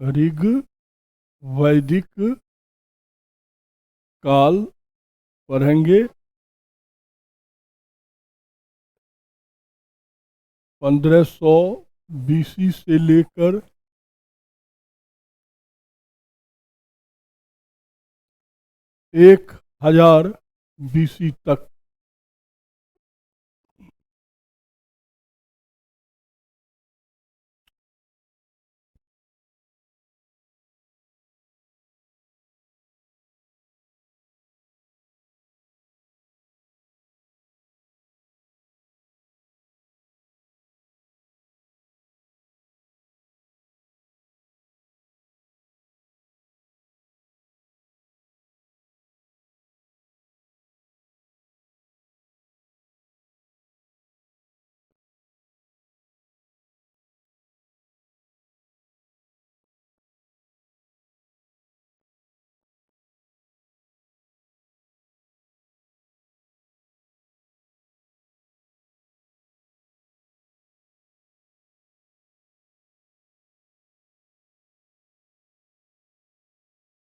ऋग, वैदिक काल पढ़ेंगे। 1500 बीसी से लेकर 1000 बीसी तक।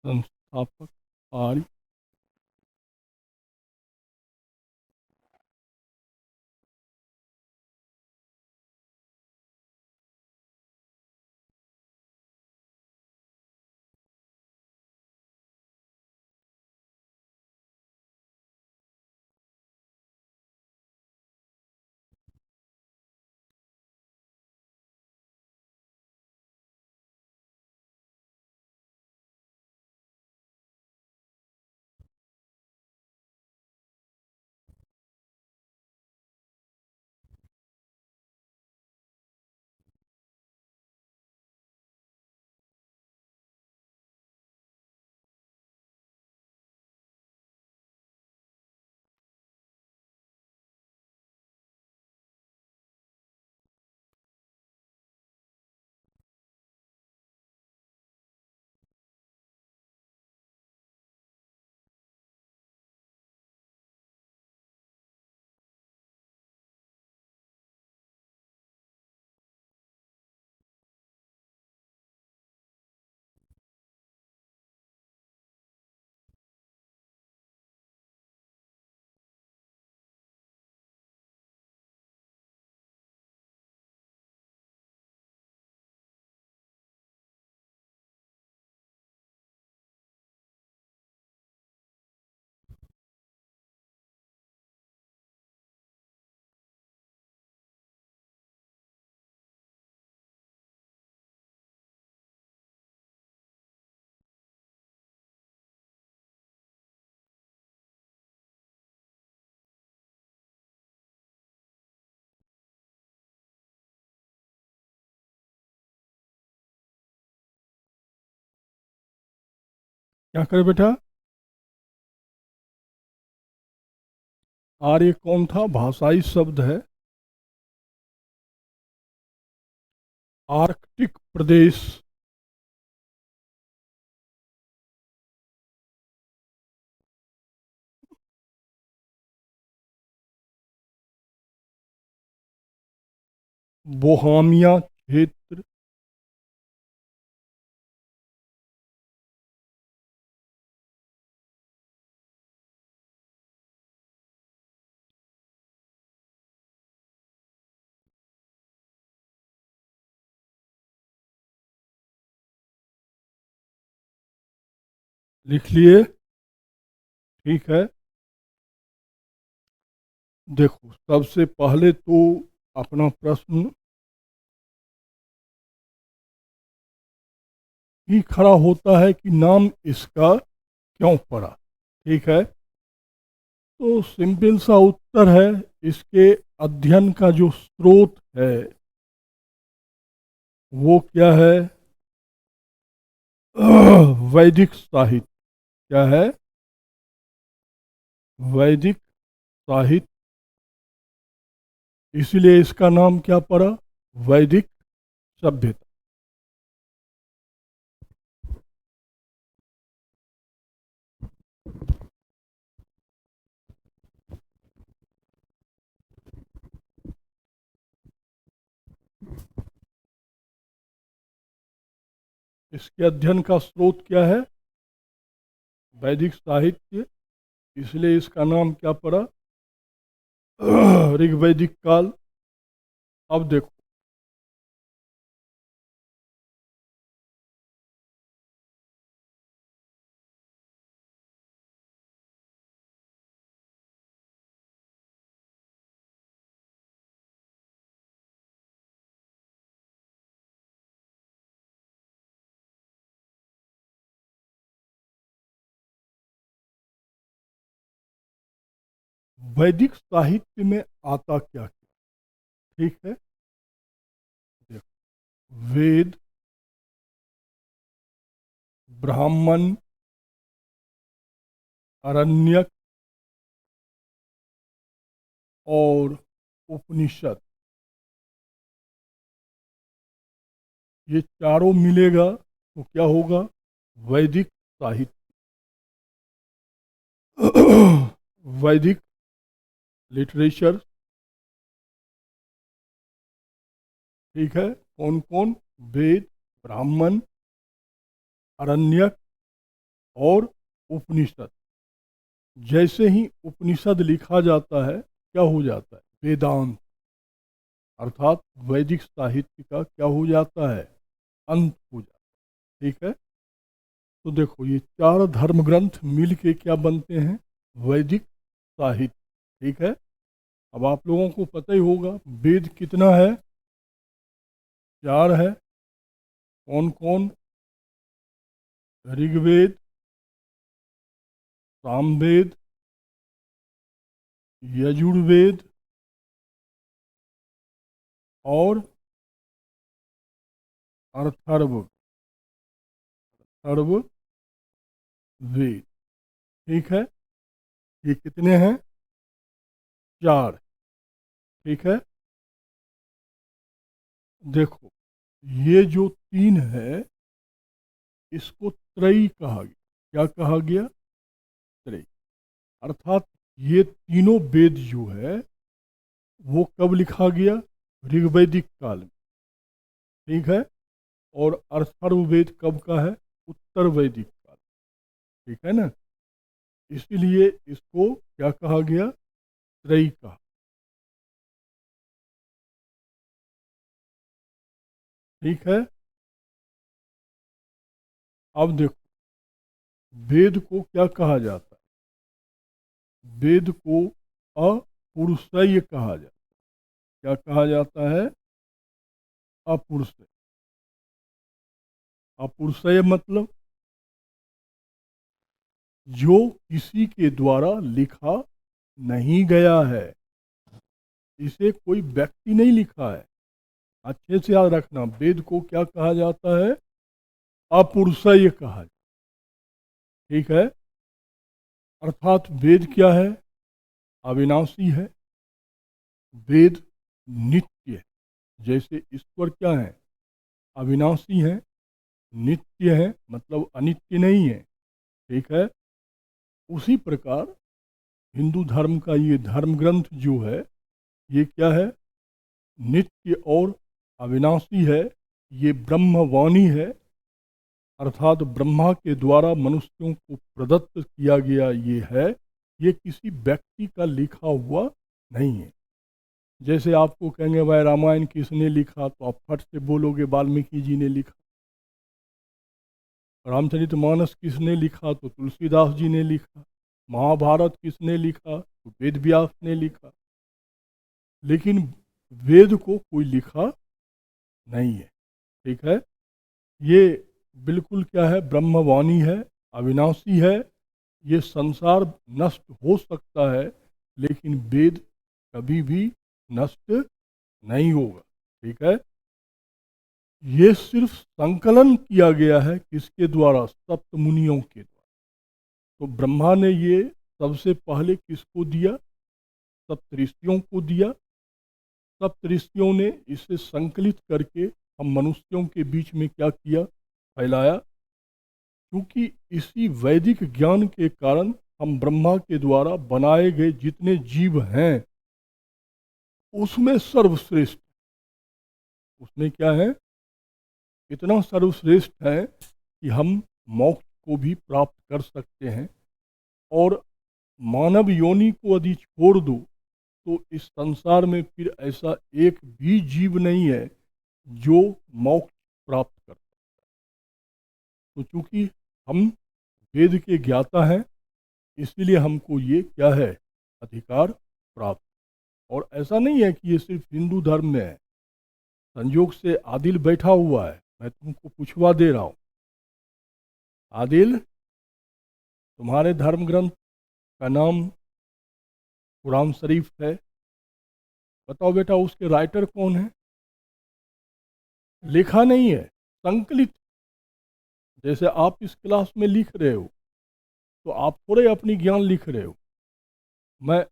संस्थापक आर्य। क्या करे बेटा? आर्य कौन था? भाषाई शब्द है। आर्कटिक प्रदेश। बोहामिया क्षेत्र। लिख लिए? ठीक है। देखो, सबसे पहले तो अपना प्रश्न ही खड़ा होता है कि नाम इसका क्यों पड़ा। ठीक है, तो सिंपल सा उत्तर है, इसके अध्ययन का जो स्रोत है वो क्या है? वैदिक साहित्य। क्या है? वैदिक साहित्य। इसलिए इसका नाम क्या पड़ा? वैदिक सभ्यता। इसके अध्ययन का स्रोत क्या है? वैदिक साहित्य। इसलिए इसका नाम क्या पड़ा? ऋग्वैदिक काल। अब देखो, वैदिक साहित्य में आता क्या क्या? ठीक है, देखो, वेद, ब्राह्मण, अरण्यक और उपनिषद, ये चारों मिलेगा तो क्या होगा? वैदिक साहित्य। वैदिक लिटरेचर। ठीक है, कौन कौन? वेद, ब्राह्मण, अरण्यक और उपनिषद। जैसे ही उपनिषद लिखा जाता है, क्या हो जाता है? वेदांत, अर्थात वैदिक साहित्य का क्या हो जाता है? अंत हो जाता है। ठीक है, तो देखो, ये चार धर्म ग्रंथ मिल के क्या बनते हैं? वैदिक साहित्य। ठीक है, अब आप लोगों को पता ही होगा वेद कितना है? चार है। कौन कौन? ऋग्वेद, सामवेद, यजुर्वेद और अथर्व अथर्व वेद। ठीक है, ये कितने हैं? चार। ठीक है, देखो, ये जो तीन है इसको त्रयी कहा गया। क्या कहा गया? त्रयी। अर्थात ये तीनों वेद जो है वो कब लिखा गया? ऋग्वैदिक काल में। ठीक है, और अथर्ववेद कब का है? उत्तर वैदिक काल। ठीक है ना, इसीलिए इसको क्या कहा गया? त्रयी कहा। ठीक है, अब देखो, वेद को क्या कहा जाता है? वेद को अपुरुषेय कहा जाता है। क्या कहा जाता है? अपुरुषेय। अपुरुषेय मतलब जो किसी के द्वारा लिखा नहीं गया है। इसे कोई व्यक्ति नहीं लिखा है। अच्छे से याद रखना, वेद को क्या कहा जाता है? अपुरुषेय कहा जाता है। ठीक है, अर्थात वेद क्या है? अविनाशी है। वेद नित्य है। जैसे ईश्वर क्या है? अविनाशी है, नित्य है, मतलब अनित्य नहीं है। ठीक है, उसी प्रकार हिंदू धर्म का ये धर्म ग्रंथ जो है, ये क्या है? नित्य और अविनाशी है। ये ब्रह्मवाणी है, अर्थात ब्रह्मा के द्वारा मनुष्यों को प्रदत्त किया गया ये है। ये किसी व्यक्ति का लिखा हुआ नहीं है। जैसे आपको कहेंगे भाई रामायण किसने लिखा, तो आप फट से बोलोगे वाल्मीकि जी ने लिखा। रामचरितमानस किसने लिखा, तो तुलसीदास जी ने लिखा। महाभारत किसने लिखा, तो वेद व्यास ने लिखा। लेकिन वेद को कोई लिखा नहीं है। ठीक है, ये बिल्कुल क्या है? ब्रह्मवाणी है, अविनाशी है। ये संसार नष्ट हो सकता है, लेकिन वेद कभी भी नष्ट नहीं होगा। ठीक है, ये सिर्फ संकलन किया गया है किसके द्वारा? सप्त मुनियों के द्वारा। तो ब्रह्मा ने ये सबसे पहले किसको दिया? सप्तऋषियों को दिया। सप्तऋषियों ने इसे संकलित करके हम मनुष्यों के बीच में क्या किया? फैलाया। क्योंकि इसी वैदिक ज्ञान के कारण हम ब्रह्मा के द्वारा बनाए गए जितने जीव हैं उसमें सर्वश्रेष्ठ। उसमें क्या है? इतना सर्वश्रेष्ठ है कि हम मोक्ष को भी प्राप्त कर सकते हैं। और मानव योनि को यदि छोड़ दो तो इस संसार में फिर ऐसा एक भी जीव नहीं है जो मोक्ष प्राप्त कर सकता है। तो चूंकि हम वेद के ज्ञाता हैं, इसलिए हमको ये क्या है, अधिकार प्राप्त। और ऐसा नहीं है कि ये सिर्फ हिंदू धर्म में है। संयोग से आदिल बैठा हुआ है, मैं तुमको पूछवा दे रहा हूँ। आदिल, तुम्हारे धर्म ग्रंथ का नाम कुरान शरीफ है, बताओ बेटा उसके राइटर कौन है? लिखा नहीं है, संकलित। जैसे आप इस क्लास में लिख रहे हो, तो आप थोड़े अपनी ज्ञान लिख रहे हो। मैं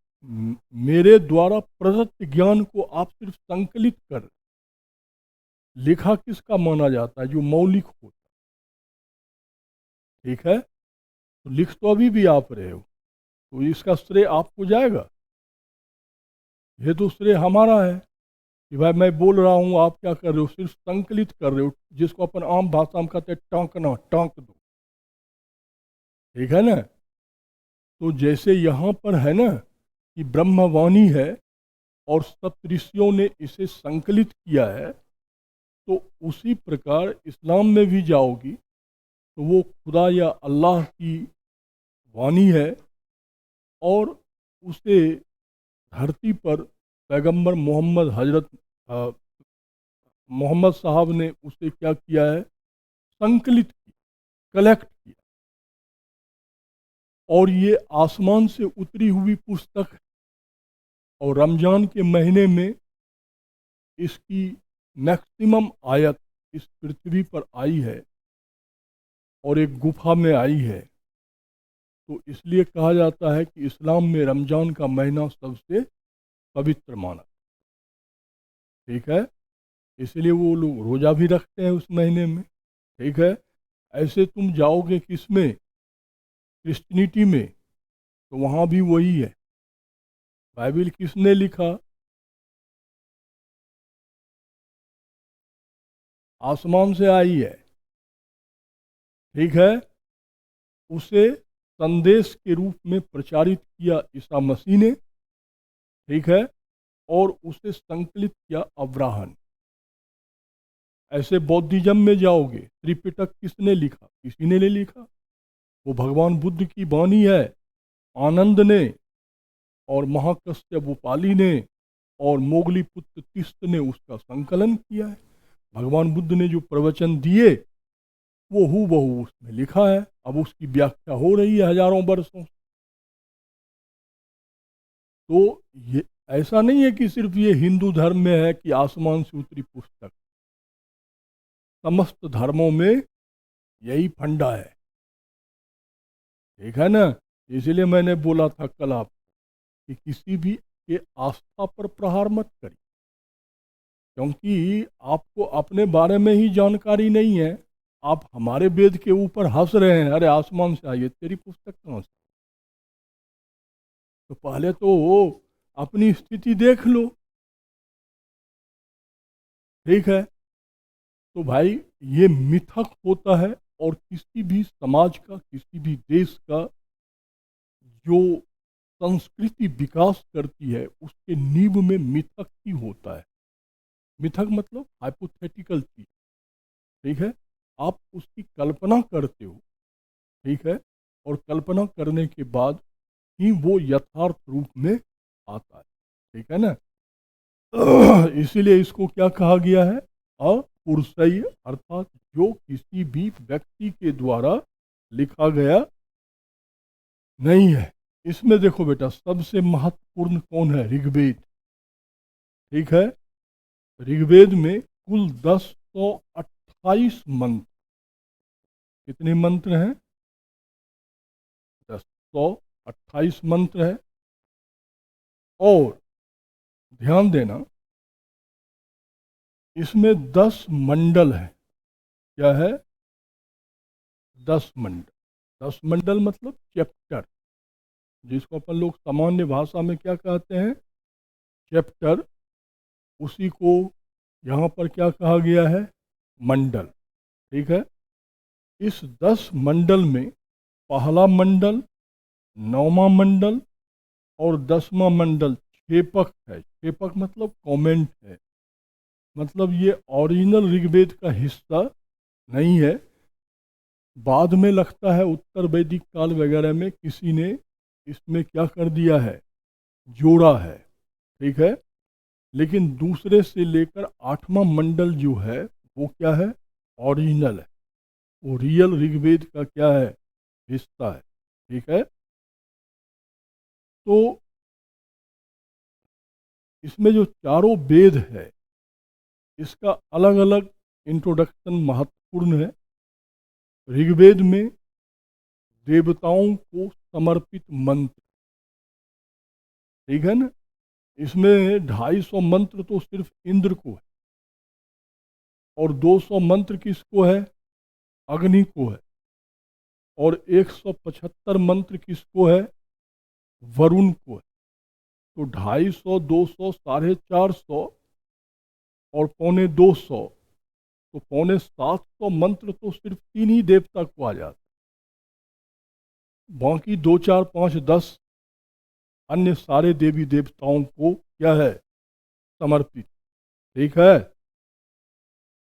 मेरे द्वारा प्रदत्त ज्ञान को आप सिर्फ संकलित कर। लिखा किसका माना जाता है? जो मौलिक होता है। ठीक है, तो लिख तो अभी भी आप रहे हो, तो इसका श्रेय आपको जाएगा? ये तो श्रेय हमारा है कि भाई मैं बोल रहा हूँ, आप क्या कर रहे हो, सिर्फ संकलित कर रहे हो, जिसको अपन आम भाषा में कहते हैं टाँकना, टाँक दो। ठीक है ना? तो जैसे यहाँ पर है ना कि ब्रह्मवाणी है और सप्तऋषियों ने इसे संकलित किया है, तो उसी प्रकार इस्लाम में भी जाओगी तो वो खुदा या अल्लाह की वाणी है, और उसे धरती पर पैगंबर मोहम्मद हजरत मोहम्मद साहब ने उसे क्या किया है, संकलित किया, कलेक्ट किया। और ये आसमान से उतरी हुई पुस्तक है, और रमजान के महीने में इसकी मैक्सिमम आयत इस पृथ्वी पर आई है और एक गुफा में आई है। तो इसलिए कहा जाता है कि इस्लाम में रमजान का महीना सबसे पवित्र माना। ठीक है, इसलिए वो लोग रोज़ा भी रखते हैं उस महीने में। ठीक है, ऐसे तुम जाओगे किसमें, क्रिश्चियनिटी में, तो वहाँ भी वही है। बाइबल किसने लिखा? आसमान से आई है। ठीक है, उसे संदेश के रूप में प्रचारित किया ईसा मसीह ने। ठीक है, और उसे संकलित किया अब्राहम। ऐसे बौद्धिज्म में जाओगे, त्रिपिटक किसने लिखा? किसी ने नहीं लिखा। वो भगवान बुद्ध की वाणी है। आनंद ने और महाकश्यप उपाली ने और मोगली पुत्र तिस्त ने उसका संकलन किया है। भगवान बुद्ध ने जो प्रवचन दिए वो हूबहू उसमें लिखा है। अब उसकी व्याख्या हो रही है हजारों वर्षों। तो ये ऐसा नहीं है कि सिर्फ ये हिंदू धर्म में है कि आसमान से उतरी पुस्तक। समस्त धर्मों में यही फंडा है। ठीक है ना? इसलिए मैंने बोला था कल आप कि किसी भी के आस्था पर प्रहार मत करिए, क्योंकि आपको अपने बारे में ही जानकारी नहीं है। आप हमारे वेद के ऊपर हंस रहे हैं, अरे आसमान से आई है, तेरी पुस्तक कहाँ से? तो पहले तो वो अपनी स्थिति देख लो। ठीक है, तो भाई ये मिथक होता है, और किसी भी समाज का, किसी भी देश का जो संस्कृति विकास करती है उसके नींव में मिथक ही होता है। मिथक मतलब हाइपोथेटिकल चीज। ठीक है, आप उसकी कल्पना करते हो। ठीक है, और कल्पना करने के बाद ही वो यथार्थ रूप में आता है। ठीक है ना? इसीलिए इसको क्या कहा गया है, अपुरुषेय, अर्थात जो किसी भी व्यक्ति के द्वारा लिखा गया नहीं है। इसमें देखो बेटा, सबसे महत्वपूर्ण कौन है? ऋग्वेद। ठीक है, ऋग्वेद में कुल 1028 मंत्र। कितने मंत्र हैं? 1028 मंत्र है। और ध्यान देना, इसमें 10 मंडल है। क्या है? 10 मंडल। 10 मंडल मतलब चैप्टर, जिसको अपन लोग सामान्य भाषा में क्या कहते हैं, चैप्टर। उसी को यहाँ पर क्या कहा गया है? मंडल। ठीक है। इस 10 मंडल में पहला मंडल, 9वां मंडल और 10वां मंडल क्षेपक है। क्षेपक मतलब कमेंट है, मतलब ये ओरिजिनल ऋग्वेद का हिस्सा नहीं है। बाद में लगता है उत्तर वैदिक काल वगैरह में किसी ने इसमें क्या कर दिया है, जोड़ा है, ठीक है। लेकिन दूसरे से लेकर 8वां मंडल जो है वो क्या है, ओरिजिनल है, वो रियल ऋग्वेद का क्या है, हिस्सा है, ठीक है। तो इसमें जो चारों वेद है इसका अलग अलग इंट्रोडक्शन महत्वपूर्ण है। ऋग्वेद में देवताओं को समर्पित मंत्र, ठीक है ना, इसमें 250 मंत्र तो सिर्फ इंद्र को है, और 200 मंत्र किसको है, अग्नि को है, और 175 मंत्र किसको है, वरुण को है। तो 250, 200, 450 और 250, तो 750 मंत्र तो सिर्फ 3 ही देवता को आ जाता, बाकी 2, 4, 5, 10 अन्य सारे देवी देवताओं को क्या है, समर्पित, ठीक है।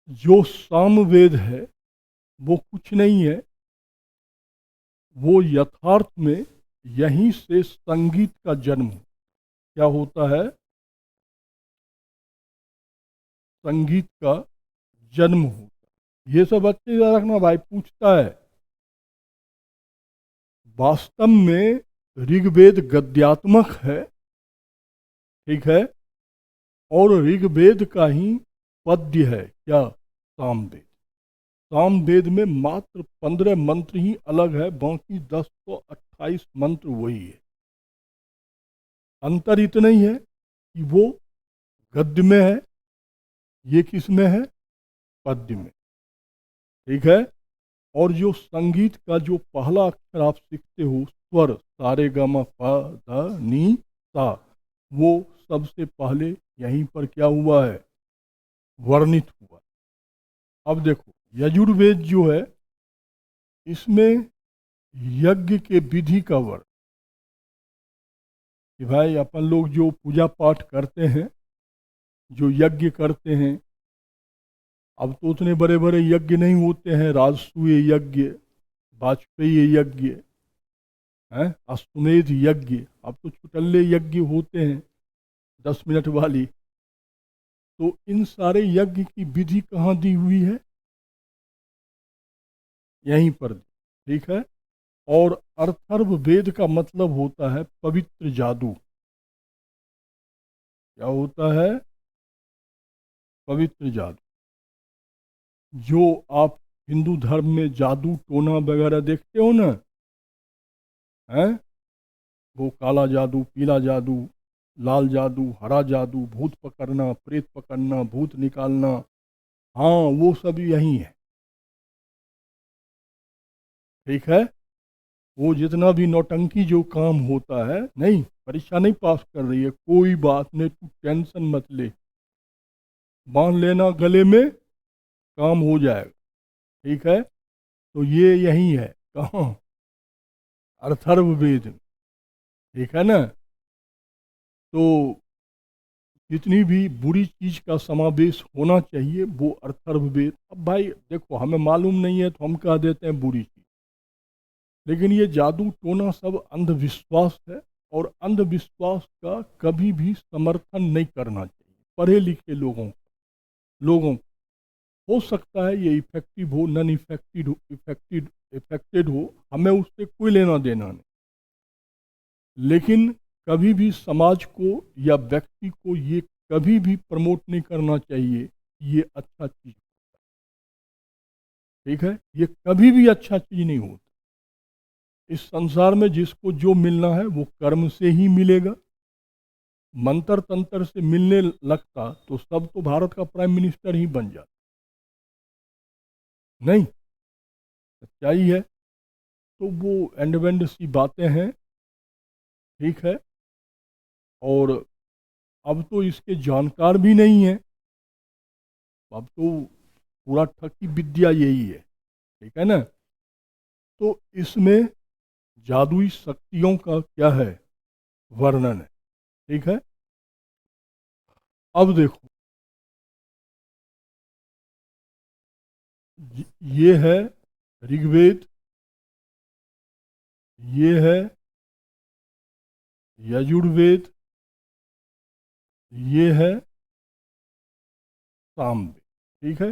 जो सामवेद है वो कुछ नहीं है, वो यथार्थ में यहीं से संगीत का जन्म क्या होता है, संगीत का जन्म होता है। ये सब अच्छे से रखना भाई, पूछता है। वास्तव में ऋग्वेद गद्यात्मक है, ठीक है, और ऋग्वेद का ही पद्य है क्या, सामवेद। सामवेद में मात्र 15 मंत्र ही अलग है, बाकी 1028 मंत्र वही है। अंतर इतना ही है कि वो गद्य में है, ये किस में है, पद्य में, ठीक है। और जो संगीत का जो पहला अक्षर आप सीखते हो, स्वर, सारे ग म प ध नी सा, वो सबसे पहले यहीं पर क्या हुआ है, वर्णित हुआ। अब देखो यजुर्वेद जो है इसमें यज्ञ के विधि का वर्णन, कि भाई अपन लोग जो पूजा पाठ करते हैं, जो यज्ञ करते हैं, अब तो उतने बड़े बड़े यज्ञ नहीं होते हैं, राजसूय यज्ञ, वाजपेयी यज्ञ है, अश्वमेध यज्ञ, अब तो छुटल्ले यज्ञ होते हैं 10 मिनट वाली। तो इन सारे यज्ञ की विधि कहाँ दी हुई है, यहीं पर, ठीक है। और अर्थर्व वेद का मतलब होता है पवित्र जादू। क्या होता है, पवित्र जादू। जो आप हिंदू धर्म में जादू टोना वगैरह देखते हो ना, हैं, वो काला जादू, पीला जादू, लाल जादू, हरा जादू, भूत पकड़ना, प्रेत पकड़ना, भूत निकालना, हाँ वो सब यही है, ठीक है। वो जितना भी नौटंकी जो काम होता है, नहीं परीक्षा नहीं पास कर रही है, कोई बात नहीं, तू टेंशन मत ले, बांध लेना गले में, काम हो जाएगा, ठीक है। तो ये यही है, कहाँ, अर्थर्ववेद में, ठीक है ना। तो जितनी भी बुरी चीज का समावेश होना चाहिए वो अर्थर्ववेद। अब भाई देखो, हमें मालूम नहीं है तो हम कह देते हैं बुरी चीज, लेकिन ये जादू टोना सब अंधविश्वास है, और अंधविश्वास का कभी भी समर्थन नहीं करना चाहिए। पढ़े लिखे लोगों हो सकता है ये इफेक्टिव हो, नॉन इफेक्टेड हो, हमें उससे कोई लेना देना नहीं, लेकिन कभी भी समाज को या व्यक्ति को ये कभी भी प्रमोट नहीं करना चाहिए कि ये अच्छा चीज, ठीक है, ये कभी भी अच्छा चीज नहीं होता। इस संसार में जिसको जो मिलना है वो कर्म से ही मिलेगा। मंत्र तंत्र से मिलने लगता तो सब तो भारत का प्राइम मिनिस्टर ही बन जाता, नहीं, सच्चाई है। तो वो एंड वेंड सी बातें हैं, ठीक है। और अब तो इसके जानकार भी नहीं है, अब तो पूरा ठग की विद्या यही है, ठीक है ना। तो इसमें जादुई शक्तियों का क्या है, वर्णन है, ठीक है। अब देखो, ये है ऋग्वेद, ये है यजुर्वेद, ये है सामवेद, ठीक है।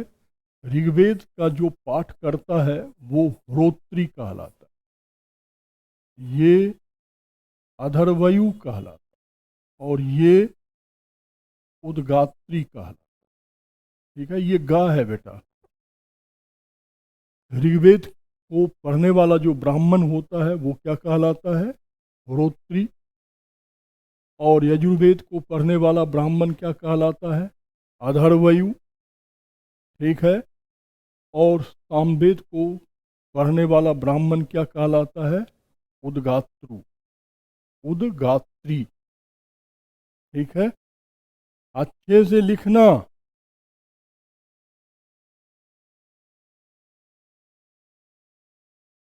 ऋग्वेद का जो पाठ करता है वो होत्री कहलाता है, ये अधर्वयु कहलाता है, और ये उद्गात्री कहलाता है, ठीक है। ये गा है बेटा। ऋग्वेद को पढ़ने वाला जो ब्राह्मण होता है वो क्या कहलाता है, होत्री। और यजुर्वेद को पढ़ने वाला ब्राह्मण क्या कहलाता है, अधर्वयु, ठीक है। और सामवेद को पढ़ने वाला ब्राह्मण क्या कहलाता है, उद्गात्रु, उद्गात्री, ठीक है। अच्छे से लिखना।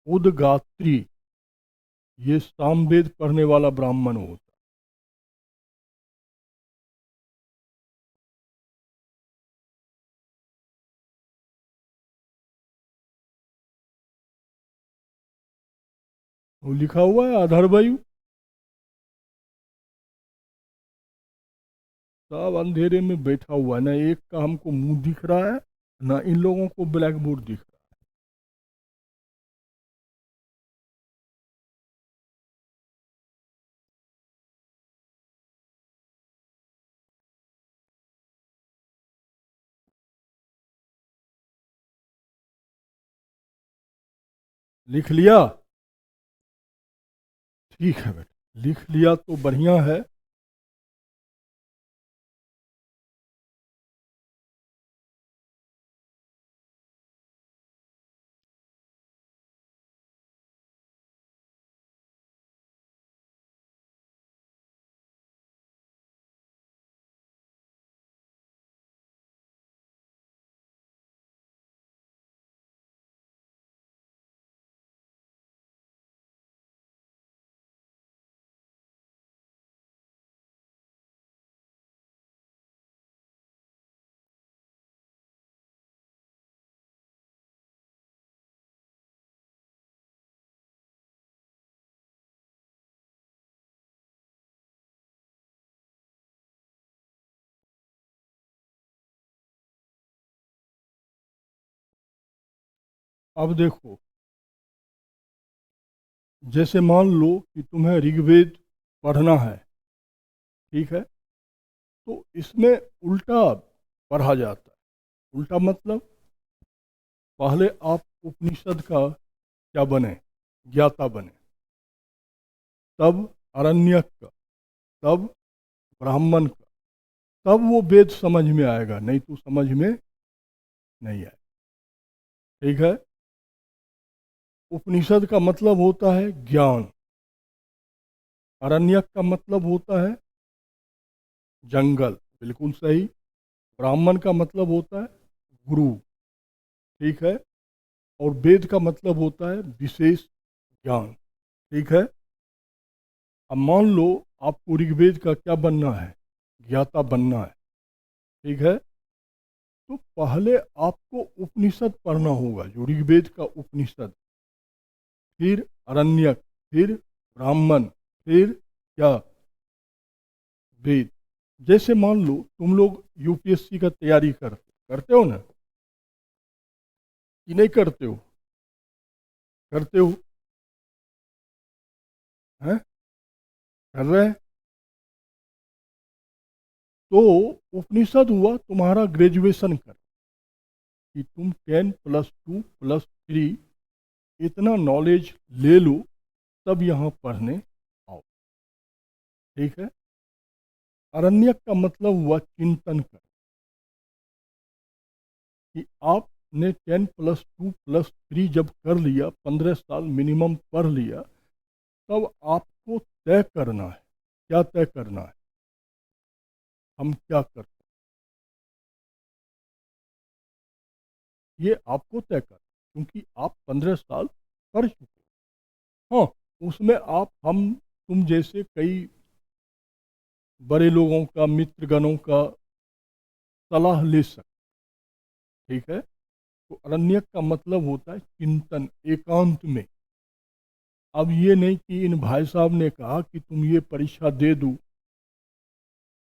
उद्गात्री, ये सामवेद पढ़ने वाला ब्राह्मण होता है। वो लिखा हुआ है अधर्वयु। सब अंधेरे में बैठा हुआ है, ना एक का हमको मुंह दिख रहा है, ना इन लोगों को ब्लैक बोर्ड दिख रहा है। लिख लिया, ठीक है बेटा, लिख लिया तो बढ़िया है। अब देखो, जैसे मान लो कि तुम्हें ऋग्वेद पढ़ना है, ठीक है। तो इसमें उल्टा पढ़ा जाता है। उल्टा मतलब, पहले आप उपनिषद का क्या बने, ज्ञाता बने, तब अरण्यक का, तब ब्राह्मण का, तब वो वेद समझ में आएगा, नहीं तो समझ में नहीं आएगा, ठीक है। उपनिषद का मतलब होता है ज्ञान, अरण्यक का मतलब होता है जंगल, बिल्कुल सही। ब्राह्मण का मतलब होता है गुरु, ठीक है। और वेद का मतलब होता है विशेष ज्ञान, ठीक है। अब मान लो आपको ऋग्वेद का क्या बनना है, ज्ञाता बनना है, ठीक है। तो पहले आपको उपनिषद पढ़ना होगा, जो ऋग्वेद का उपनिषद, फिर अरण्यक, फिर ब्राह्मण, फिर क्या, वेद। जैसे मान लो तुम लोग यूपीएससी का तैयारी करते हो ना, कि नहीं करते हो, करते हो, हैं, कर रहे हैं। तो उपनिषद हुआ तुम्हारा ग्रेजुएशन कर, कि तुम 10+2+3 इतना नॉलेज ले लो, तब यहाँ पढ़ने आओ, ठीक है। अरण्यक का मतलब हुआ चिंतन कर, कि आपने 10+2+3 जब कर लिया, 15 साल मिनिमम पढ़ लिया, तब आपको तय करना है, क्या तय करना है, हम क्या करते ये आपको तय कर, क्योंकि आप 15 साल कर चुके। हाँ, उसमें आप हम तुम जैसे कई बड़े लोगों का, मित्रगणों का सलाह ले सकते। ठीक है। तो अरण्यक का मतलब होता है चिंतन, एकांत में। अब ये नहीं कि इन भाई साहब ने कहा कि तुम ये परीक्षा दे दो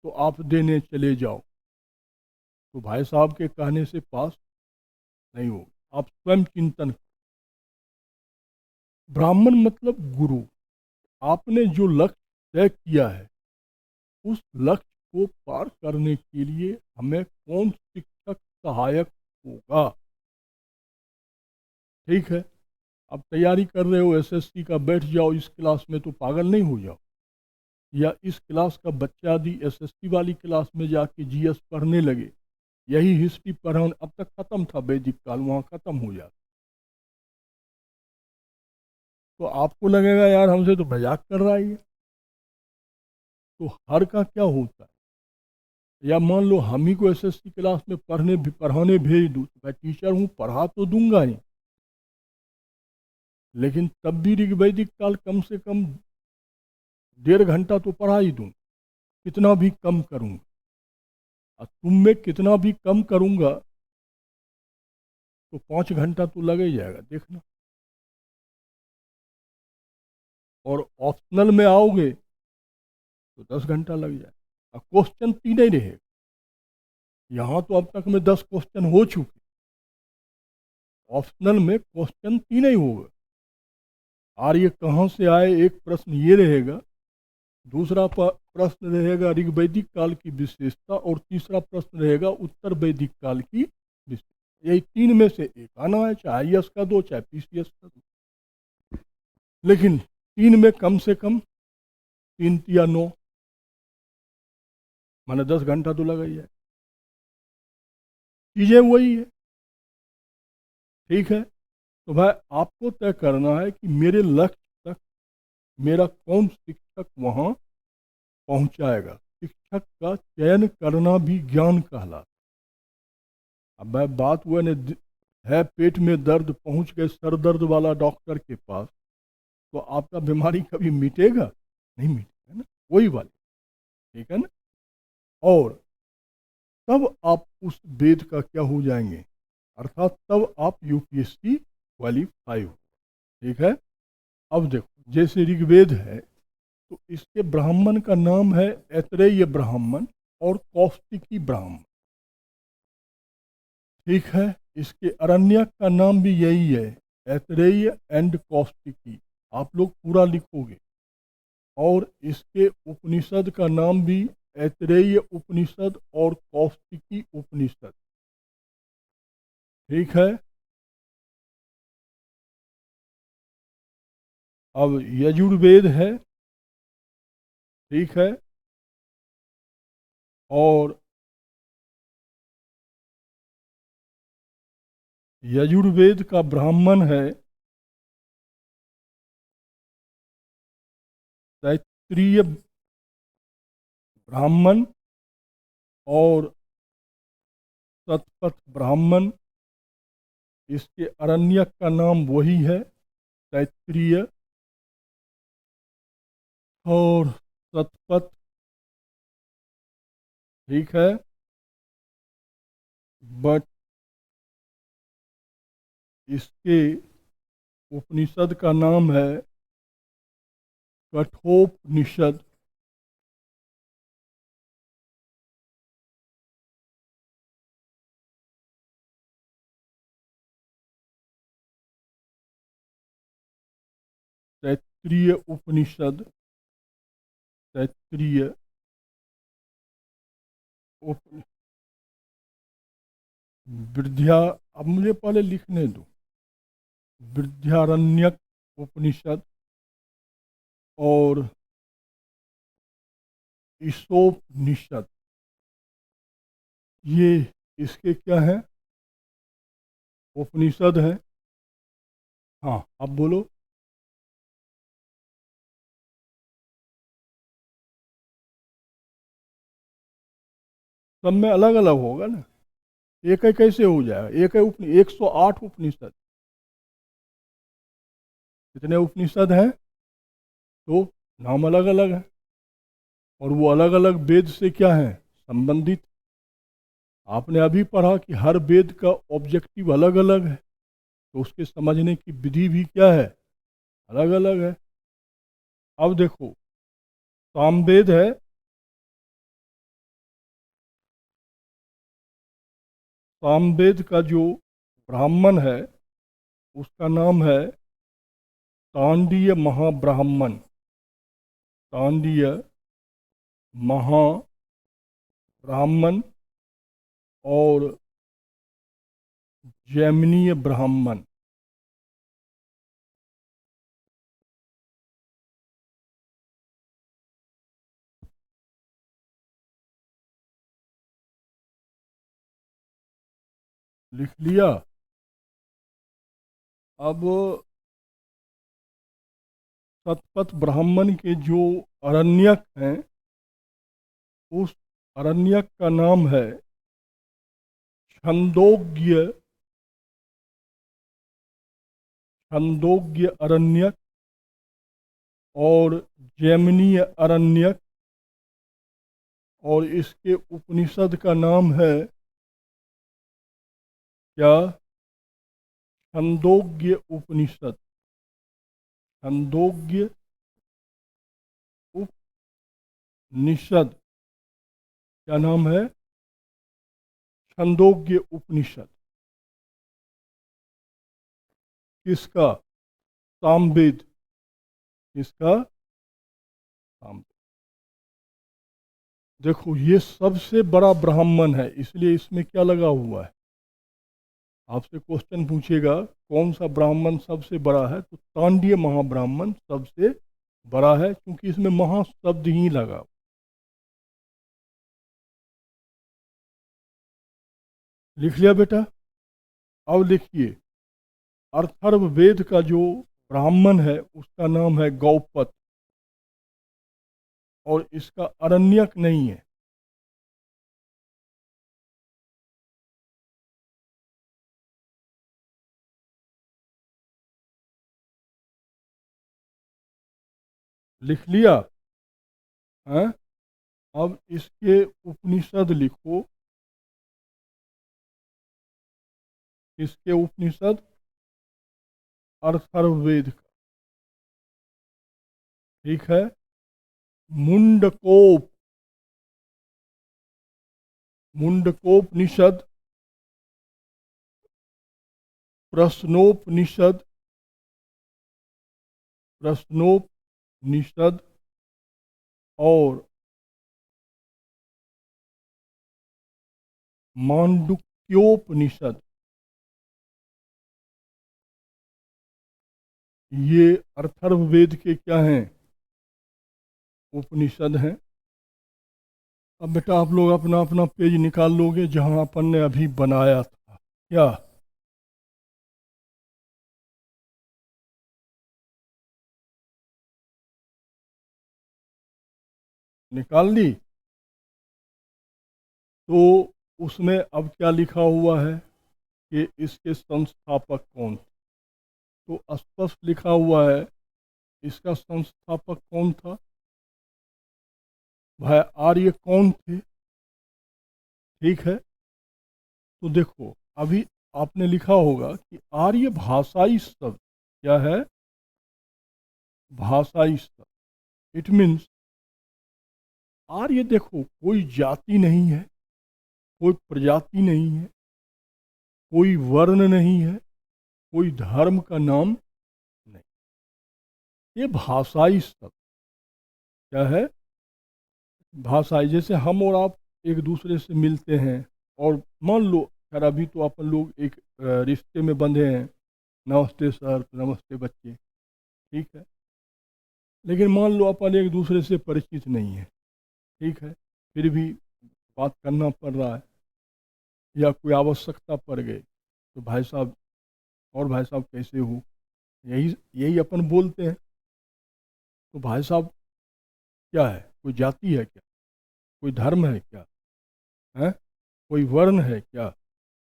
तो आप देने चले जाओ, तो भाई साहब के कहने से पास नहीं होगा। आप स्वयं चिंतन। ब्राह्मण मतलब गुरु। आपने जो लक्ष्य तय किया है, उस लक्ष्य को पार करने के लिए हमें कौन शिक्षक सहायक होगा। ठीक है। अब तैयारी कर रहे हो एसएससी का, बैठ जाओ इस क्लास में तो पागल नहीं हो जाओ। या इस क्लास का बच्चा यदि एसएससी वाली क्लास में जाके जीएस पढ़ने लगे, यही हिस्ट्री पढ़ा, अब तक खत्म था वैदिक काल, वहाँ खत्म हो जाता, तो आपको लगेगा यार हमसे तो मजाक कर रहा है ये। तो हर का क्या होता है। या मान लो हम ही को एसएससी क्लास में पढ़ाने भेज दूँ, तो मैं टीचर हूँ, पढ़ा तो दूंगा ही, लेकिन तब भी ऋग्वैदिक काल कम से कम 1.5 घंटा तो पढ़ा ही दूँ, कितना भी कम करूँगा। और तुम में कितना भी कम करूँगा तो 5 घंटा तो लग ही जाएगा, देखना। और ऑप्शनल में आओगे तो 10 घंटा लग जाएगा। और क्वेश्चन तीन ही रहेगा। यहाँ तो अब तक में 10 क्वेश्चन हो चुके, ऑप्शनल में क्वेश्चन तीन ही होगा। और ये कहाँ से आए, एक प्रश्न ये रहेगा, दूसरा प्रश्न रहेगा ऋग्वैदिक काल की विशेषता, और तीसरा प्रश्न रहेगा उत्तर वैदिक काल की विशेषता। यही तीन में से एक आना है, चाहे आईएएस का दो चाहे पीसीएस का दो, लेकिन तीन में कम से कम 3 या 9, माने 10 घंटा तो लगा ही है। चीजें वही है। ठीक है। तो भाई आपको तय करना है कि मेरे लक्ष्य तक मेरा कौन शिक्षक वहां पहुंचाएगा। शिक्षक का चयन करना भी ज्ञान कहलाता। अब भाई बात हुआ ने है पेट में दर्द, पहुंच गए सर दर्द वाला डॉक्टर के पास, तो आपका बीमारी कभी मिटेगा? नहीं मिटेगा ना, वही वाली। ठीक है ना। और तब आप उस वेद का क्या हो जाएंगे, अर्थात तब आप यूपीएससी क्वालिफाई हो। ठीक है। अब देखो, जैसे ऋग्वेद है तो इसके ब्राह्मण का नाम है ऐतरेय ब्राह्मण और कौशिकी ब्राह्मण। ठीक है। इसके अरण्यक का नाम भी यही है, ऐतरेय एंड कौशिकी। आप लोग पूरा लिखोगे। और इसके उपनिषद का नाम भी ऐतरेय उपनिषद और कौशिकी उपनिषद। ठीक है। अब यजुर्वेद है। ठीक है। और यजुर्वेद का ब्राह्मण है तैत्तिरीय ब्राह्मण और शतपथ ब्राह्मण। इसके अरण्यक का नाम वही है, तैत्तिरीय और शतपथ। ठीक है। बट इसके उपनिषद का नाम है कठोपनिषद। तैत्तिरीय उपनिषद, तैत्तिरीय उप विद्या। अब मुझे पहले लिखने दो। विद्यारण्यक उपनिषद और ईशोपनिषद। ये इसके क्या है, उपनिषद है। हाँ, अब बोलो। सब में अलग अलग होगा ना। एक है कैसे हो जाएगा? एक है 108 उपनिषद। कितने उपनिषद हैं? तो नाम अलग अलग है, और वो अलग अलग वेद से क्या है संबंधित। आपने अभी पढ़ा कि हर वेद का ऑब्जेक्टिव अलग अलग है, तो उसके समझने की विधि भी क्या है, अलग अलग है। अब देखो, सामवेद है, सामवेद का जो ब्राह्मण है उसका नाम है तांडीय महाब्राह्मण। तांडीय महाब्राह्मण और जैमिनीय ब्राह्मण। लिख लिया? अब शतपथ ब्राह्मण के जो अरण्यक हैं, उस अरण्यक का नाम है छंदोग्य। छंदोग्य अरण्यक और जैमिनीय अरण्यक, और इसके उपनिषद का नाम है क्या? छंदोग्य उपनिषद। छंदोग्य उपनिषद क्या नाम है? छंदोग्य उपनिषद। किसका? सामवेद। किसका? सामवेद। देखो, ये सबसे बड़ा ब्राह्मण है, इसलिए इसमें क्या लगा हुआ है। आपसे क्वेश्चन पूछेगा कौन सा ब्राह्मण सबसे बड़ा है, तो तांडीय महाब्राह्मण सबसे बड़ा है, क्योंकि इसमें महा शब्द ही लगा। लिख लिया बेटा? अब लिखिए, अथर्ववेद का जो ब्राह्मण है उसका नाम है गौपत, और इसका अरण्यक नहीं है। लिख लिया? हैं? अब इसके उपनिषद लिखो। इसके उपनिषद अथर्ववेद का, ठीक है। मुंडकोप, मुंडकोपनिषद, प्रश्नोपनिषद, प्रश्नोपनिषद और मांडुक्योपनिषद, ये अथर्ववेद के क्या हैं? उपनिषद हैं। अब बेटा आप लोग अपना अपना पेज निकाल लोगे जहां अपन ने अभी बनाया था क्या? निकाल ली? तो उसमें अब क्या लिखा हुआ है कि इसके संस्थापक कौन थे? तो स्पष्ट लिखा हुआ है, इसका संस्थापक कौन था? भाई आर्य कौन थे? ठीक है, तो देखो अभी आपने लिखा होगा कि आर्य भाषाई शब्द। क्या है? भाषाई शब्द। इट मीन्स आर्य, देखो कोई जाति नहीं है, कोई प्रजाति नहीं है, कोई वर्ण नहीं है, कोई धर्म का नाम नहीं। ये भाषाई शब्द। क्या है? भाषाई। जैसे हम और आप एक दूसरे से मिलते हैं, और मान लो यार अभी तो अपन लोग एक रिश्ते में बंधे हैं, नमस्ते सर, नमस्ते बच्चे, ठीक है। लेकिन मान लो अपन एक दूसरे से परिचित नहीं है, ठीक है, फिर भी बात करना पड़ रहा है, या कोई आवश्यकता पड़ गई तो भाई साहब, और भाई साहब कैसे हो, यही यही अपन बोलते हैं। तो भाई साहब क्या है? कोई जाति है क्या? कोई धर्म है क्या? है? कोई वर्ण है क्या?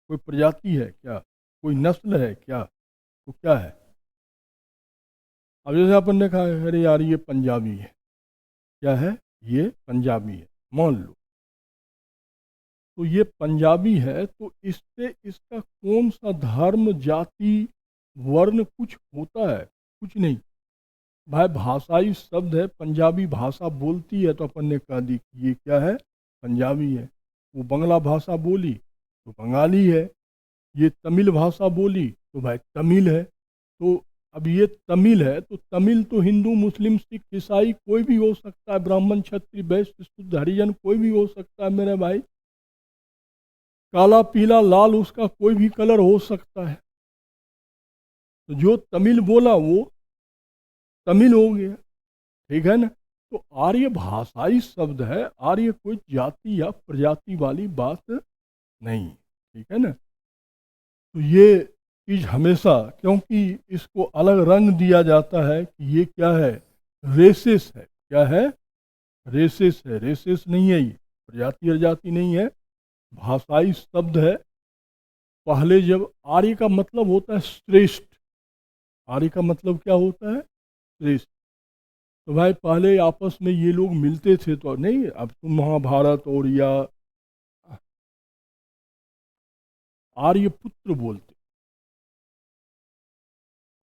कोई प्रजाति है क्या, कोई नस्ल है क्या, तो क्या है? अब जैसे अपन ने कहा अरे यार ये पंजाबी है, क्या है, ये पंजाबी है, मान लो, तो ये पंजाबी है, तो इससे इसका कौन सा धर्म, जाति, वर्ण कुछ होता है? कुछ नहीं भाई, भाषाई शब्द है, पंजाबी भाषा बोलती है, तो अपन ने कह दी कि ये क्या है, पंजाबी है। वो बंगला भाषा बोली तो बंगाली है, ये तमिल भाषा बोली तो भाई तमिल है। तो अब ये तमिल है, तो तमिल तो हिंदू, मुस्लिम, सिख, ईसाई कोई भी हो सकता है, ब्राह्मण, क्षत्रिय, वैश्य, शुद्ध, हरिजन कोई भी हो सकता है मेरे भाई। काला, पीला, लाल, उसका कोई भी कलर हो सकता है। तो जो तमिल बोला वो तमिल हो गया, ठीक है ना। तो आर्य भाषाई शब्द है, आर्य कोई जाति या प्रजाति वाली बात नहीं, ठीक है ना। तो ये चीज हमेशा, क्योंकि इसको अलग रंग दिया जाता है कि ये क्या है, रेसिस है, क्या है, रेसिस है। रेसिस नहीं है, ये प्रजाति और जाति नहीं है, भाषाई शब्द है। पहले जब आर्य का मतलब होता है श्रेष्ठ, आर्य का मतलब क्या होता है, श्रेष्ठ। तो भाई पहले आपस में ये लोग मिलते थे, तो नहीं, अब तुम महाभारत और या आर्यपुत्र बोलते,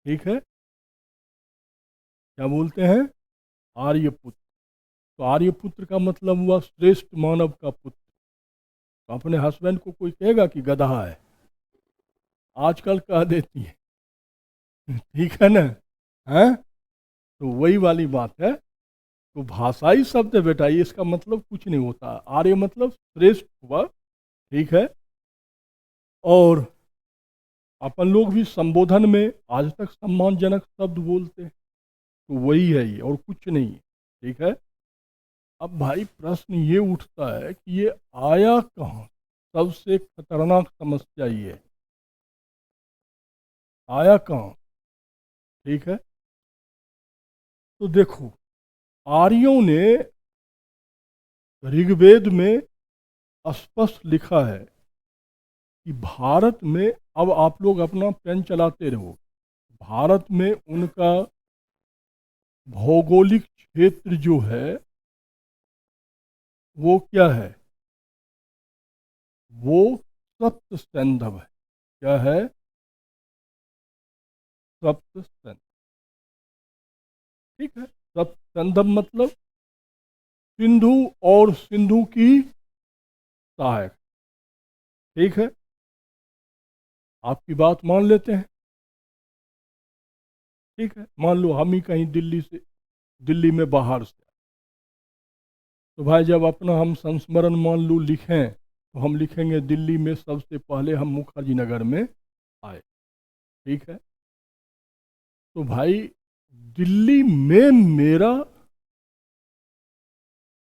ठीक है, क्या बोलते हैं, आर्यपुत्र। तो आर्यपुत्र का मतलब हुआ श्रेष्ठ मानव का पुत्र। तो अपने हस्बैंड को कोई कहेगा कि गधा है, आजकल कह देती है, ठीक है ना, है। तो वही वाली बात है। तो भाषाई शब्द है बेटा, ये इसका मतलब कुछ नहीं होता। आर्य मतलब श्रेष्ठ हुआ, ठीक है। और अपन लोग भी संबोधन में आज तक सम्मानजनक शब्द बोलते हैं, तो वही है ये, और कुछ नहीं है, ठीक है। अब भाई प्रश्न ये उठता है कि ये आया कहाँ, सबसे खतरनाक समस्या ये है, आया कहाँ, ठीक है। तो देखो, आर्यों ने ऋग्वेद में स्पष्ट लिखा है कि भारत में, अब आप लोग अपना पेन चलाते रहो, भारत में उनका भौगोलिक क्षेत्र जो है वो क्या है, वो सप्त सैंधव है। क्या है, सप्त सैंधव, ठीक है। सप्त सैंधव मतलब सिंधु और सिंधु की सहायक, ठीक है। आपकी बात मान लेते हैं, ठीक है। मान लो हम ही कहीं दिल्ली में बाहर से, तो भाई जब अपना हम संस्मरण मान लो लिखें, तो हम लिखेंगे दिल्ली में सबसे पहले हम मुखर्जी नगर में आए, ठीक है। तो भाई दिल्ली में मेरा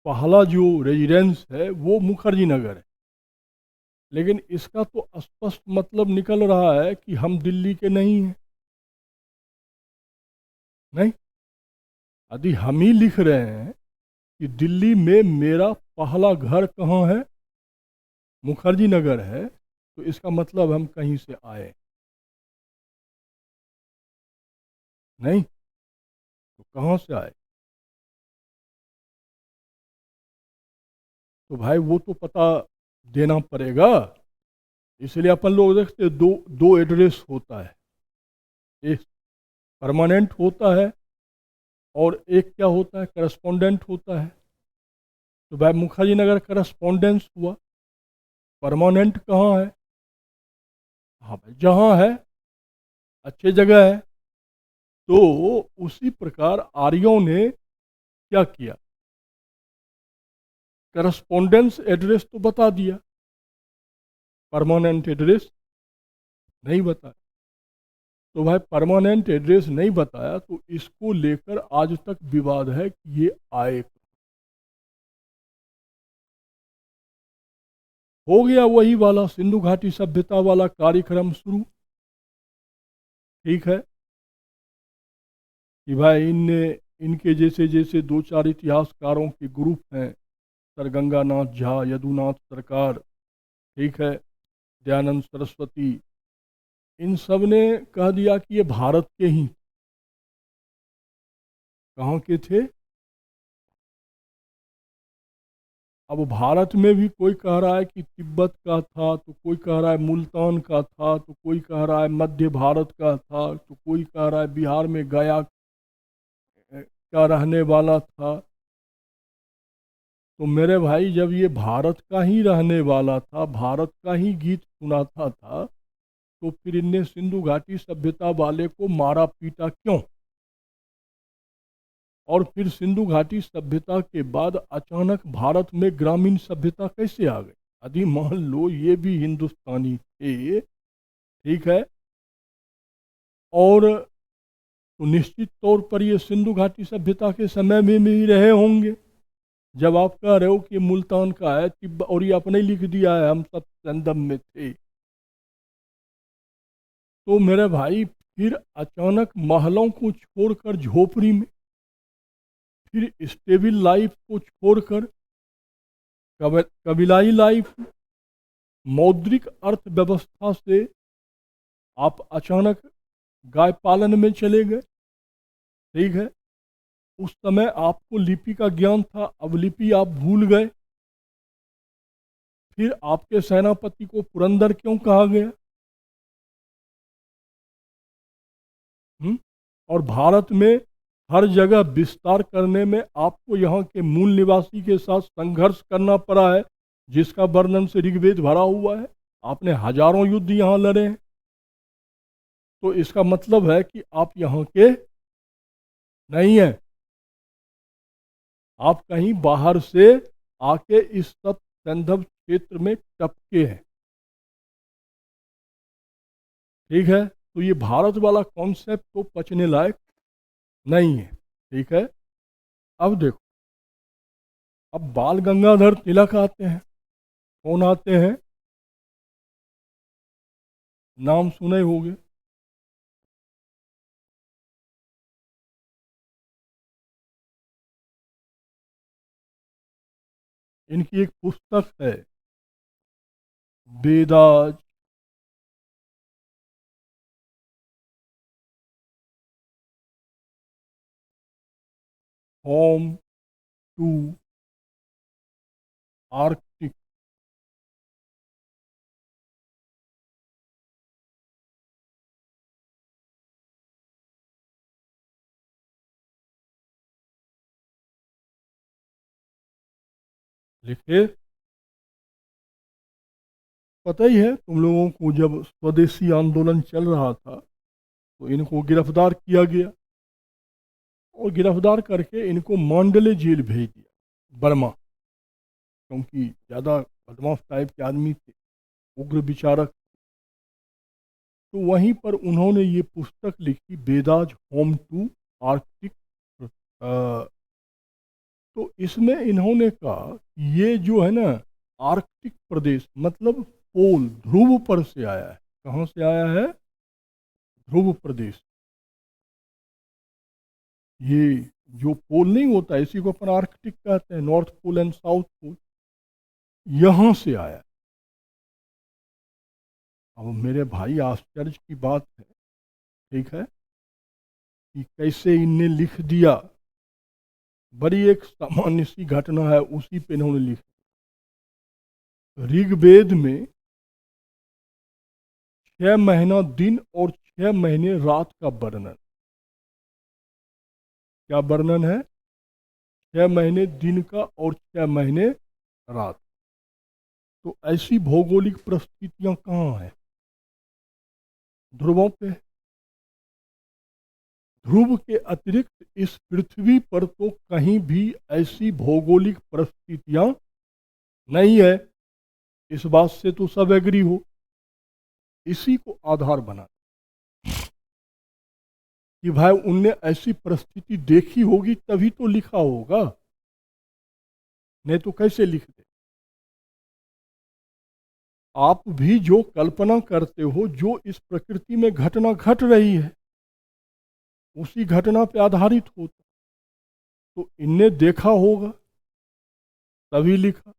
पहला जो रेजिडेंस है वो मुखर्जी नगर है, लेकिन इसका तो स्पष्ट मतलब निकल रहा है कि हम दिल्ली के नहीं हैं, नहीं। यदि हम ही लिख रहे हैं कि दिल्ली में मेरा पहला घर कहाँ है, मुखर्जी नगर है, तो इसका मतलब हम कहीं से आए, नहीं। तो कहाँ से आए, तो भाई वो तो पता देना पड़ेगा। इसलिए अपन लोग देखते दो दो एड्रेस होता है, एक परमानेंट होता है और एक क्या होता है, करस्पॉन्डेंट होता है। तो भाई मुखर्जी नगर करस्पॉन्डेंस हुआ, परमानेंट कहाँ है, हाँ भाई जहाँ है, अच्छी जगह है। तो उसी प्रकार आर्यों ने क्या किया, करस्पॉन्डेंस एड्रेस तो बता दिया, परमानेंट एड्रेस नहीं बताया। तो भाई परमानेंट एड्रेस नहीं बताया, तो इसको लेकर आज तक विवाद है कि ये आए, हो गया वही वाला सिंधु घाटी सभ्यता वाला कार्यक्रम शुरू, ठीक है। कि भाई इनके जैसे जैसे दो चार इतिहासकारों के ग्रुप हैं, सर गंगानाथ झा, यदुनाथ सरकार, ठीक है, दयानंद सरस्वती, इन सब ने कह दिया कि ये भारत के ही। कहाँ के थे? अब भारत में भी कोई कह रहा है कि तिब्बत का था, तो कोई कह रहा है मुल्तान का था, तो कोई कह रहा है मध्य भारत का था, तो कोई कह रहा है बिहार में गया का रहने वाला था। तो मेरे भाई, जब ये भारत का ही रहने वाला था, भारत का ही गीत सुनाता था, तो फिर इनने सिंधु घाटी सभ्यता वाले को मारा पीटा क्यों? और फिर सिंधु घाटी सभ्यता के बाद अचानक भारत में ग्रामीण सभ्यता कैसे आ गई? यदि मान लो ये भी हिंदुस्तानी थे, ठीक है, और तो निश्चित तौर पर ये सिंधु घाटी सभ्यता के समय में भी रहे होंगे। जब आप कह रहे हो कि मुल्तान का है, तिब्बत, और ये अपने लिख दिया है हम सब संदम में थे, तो मेरे भाई फिर अचानक महलों को छोड़कर झोपड़ी में, फिर स्टेबल लाइफ को छोड़कर कबीलाई लाइफ, मौद्रिक अर्थव्यवस्था से आप अचानक गाय पालन में चले गए। ठीक है, उस समय आपको लिपि का ज्ञान था, अब लिपि आप भूल गए। फिर आपके सेनापति को पुरंदर क्यों कहा गया? और भारत में हर जगह विस्तार करने में आपको यहाँ के मूल निवासी के साथ संघर्ष करना पड़ा है, जिसका वर्णन से ऋग्वेद भरा हुआ है। आपने हजारों युद्ध यहाँ लड़े हैं। तो इसका मतलब है कि आप यहाँ के नहीं हैं, आप कहीं बाहर से आके इस सब संदर्भ क्षेत्र में टपके हैं। ठीक है, तो ये भारत वाला कॉन्सेप्ट तो पचने लायक नहीं है। ठीक है, अब देखो, अब बाल गंगाधर तिलक आते हैं। कौन आते हैं? नाम सुने होंगे। इनकी एक पुस्तक है, वेदाज, होम टू आर्कटिक। लिखे, पता ही है तुम लोगों को, जब स्वदेशी आंदोलन चल रहा था तो इनको गिरफ्तार किया गया, और गिरफ्तार करके इनको मांडले जेल भेज दिया, बर्मा, क्योंकि ज़्यादा बदमाश टाइप के आदमी थे, उग्र विचारक। तो वहीं पर उन्होंने ये पुस्तक लिखी, वेदाज होम टू आर्कटिक। तो इसमें इन्होंने कहा ये जो है ना, आर्कटिक प्रदेश मतलब पोल, ध्रुव पर से आया है। कहाँ से आया है? ध्रुव प्रदेश। ये जो पोल नहीं होता, इसी को अपन आर्कटिक कहते हैं, north pole and south pole, यहाँ से आया। अब मेरे भाई, आश्चर्य की बात है, ठीक है, कि कैसे इनने लिख दिया। बड़ी एक सामान्य सी घटना है, उसी पे इन्होंने लिख, ऋग्वेद में 6 महीना दिन और 6 महीने रात का वर्णन। क्या वर्णन है? 6 महीने दिन का और 6 महीने रात। तो ऐसी भौगोलिक परिस्थितियां कहाँ हैं? ध्रुवों पे। ध्रुव के अतिरिक्त इस पृथ्वी पर तो कहीं भी ऐसी भौगोलिक परिस्थितियां नहीं है। इस बात से तो सब एग्री हो। इसी को आधार बना कि भाई उनने ऐसी परिस्थिति देखी होगी तभी तो लिखा होगा, नहीं तो कैसे लिखते? आप भी जो कल्पना करते हो, जो इस प्रकृति में घटना घट रही है, उसी घटना पे आधारित होता। तो इनने देखा होगा तभी लिखा।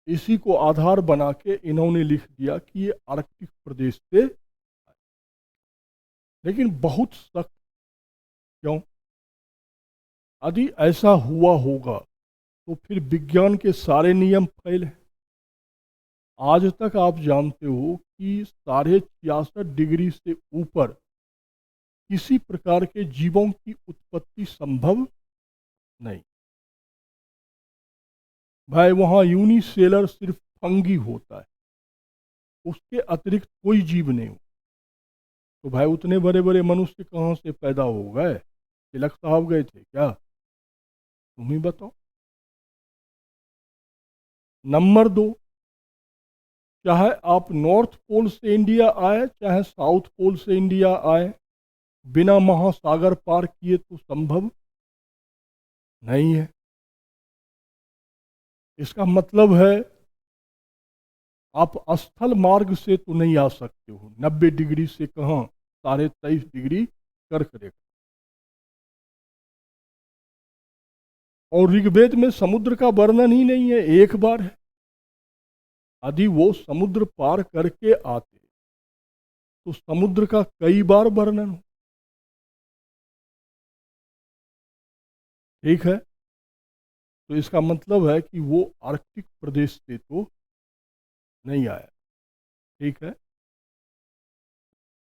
इसी को आधार बना के इन्होंने लिख दिया कि ये आर्कटिक प्रदेश से, लेकिन बहुत सख्त। क्यों? यदि ऐसा हुआ होगा तो फिर विज्ञान के सारे नियम फेल हैं। आज तक आप जानते हो कि 66.5 डिग्री से ऊपर किसी प्रकार के जीवों की उत्पत्ति संभव नहीं। भाई वहाँ यूनिसेलर सिर्फ फंगी होता है, उसके अतिरिक्त कोई जीव नहीं हो। तो भाई उतने बड़े बड़े मनुष्य कहाँ से पैदा हो गए? तिलक साहब गए थे क्या? तुम ही बताओ। नंबर 2, चाहे आप नॉर्थ पोल से इंडिया आए चाहे साउथ पोल से इंडिया आए, बिना महासागर पार किए तो संभव नहीं है। इसका मतलब है आप स्थल मार्ग से तो नहीं आ सकते हो। 90 डिग्री से कहाँ 23.5 डिग्री कर्क रेखा। और ऋग्वेद में समुद्र का वर्णन ही नहीं है, एक बार है। यदि वो समुद्र पार करके आते तो समुद्र का कई बार वर्णन हो। ठीक है, तो इसका मतलब है कि वो आर्कटिक प्रदेश से तो नहीं आया। ठीक है।